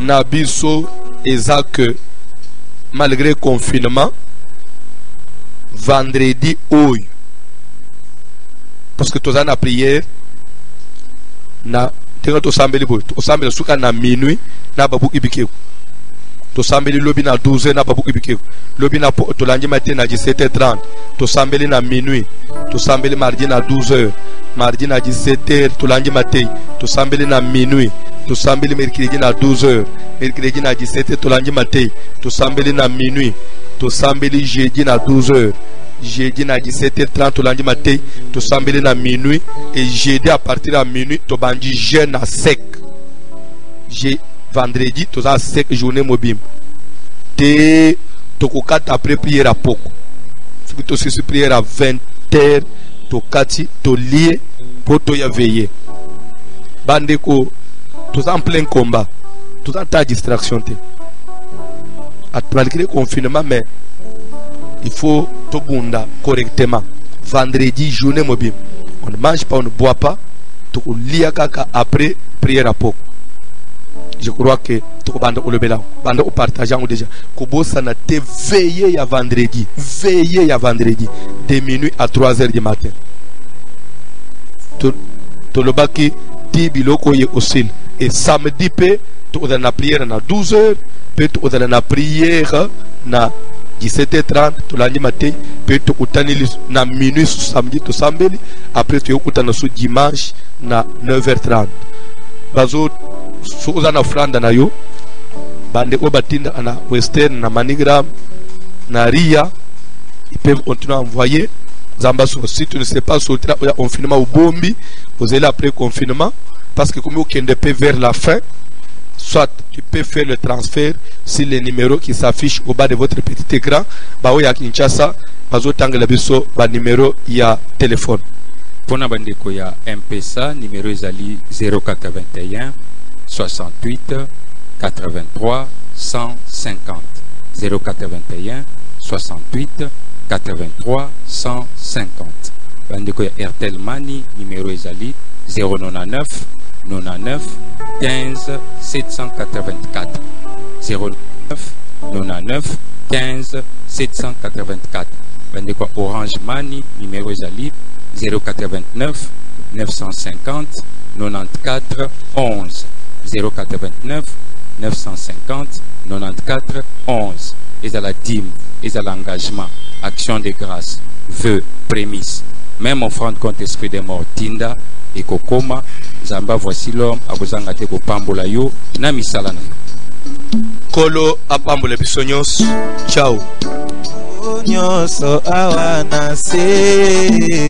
Nabiso et que malgré le confinement, vendredi, parce que tu as la prière, na tenga sambeli boy, to sambeli suka na minuit, na babu ibike. To sambeli lobi na 12h na babu ibike. Lobi na to lanji matin na 17h30. To sambeli na minuit. To sambeli mardi na 12h. Mardi na 17h to lanji matin. To sambeli na minuit. To sambeli mercredi na 12h. Mercredi na 17h to lanji matin. To sambeli na minuit. To sambeli jeudi na 12h. Jeudi na 17h30 to lundi matin, to sambeli na minuit, et jeudi à partir de minuit to bandi jeûne à sec. Vendredi to za sec journée mobile. Te to kokata après prière à poko. Si to se prière à 20h to kati to lié pour to ya veiller. Bande ko to en plein combat. To en ta distraction te. Malgré le confinement, mais il faut tout bunda correctement. Vendredi, journée mobile. On ne mange pas, on ne boit pas. Tout lia kaka après prière à poko. Je crois que tout bande au lebela, bande au partageant déjà. Kobo sana te veiller à vendredi, veiller à vendredi, de minuit à 3h du matin. Tout le baki ti biloko ye oscille. Et samedi pe tout dans la prière na 12h, pe tout dans la prière na 17h30 to lundi matin, peut tu utani na minuit samedi to sambeli, après tu utana su dimanche na 9h30. Bazo souza na franda na yo bande obatinda na Western na Manigram na Ria, ils peuvent continuer à envoyer zamba sur. Si tu ne sais pas sortir au confinement au bombi, vous allez après confinement, parce que comme aucun peut vers la fin, soit tu peux faire le transfert sur les numéros qui s'affichent au bas de votre petit écran. Bao ya Kinshasa, bazo tangela biso ba numéro ya téléphone. Pona bandeko ya M-Pesa, numéro ezali 081 68 83 150. 081 68 83 150. Bandeko ya Airtel Money, numéro ezali 099 99 15 784. 09 99 15 784. Bandeko Orange Money, numéro ezali 089 950 94 11. 089 950 94 11. Et à la dîme, et à l'engagement, action de grâce, vœux, prémices, même offrande contre esprit des morts, Tinda et Kokoma, Zamba voici l'homme, Abozanga te ko pambola yo, na misala na yo. Kolo apambola bisonyos, ciao. Nyoso awana se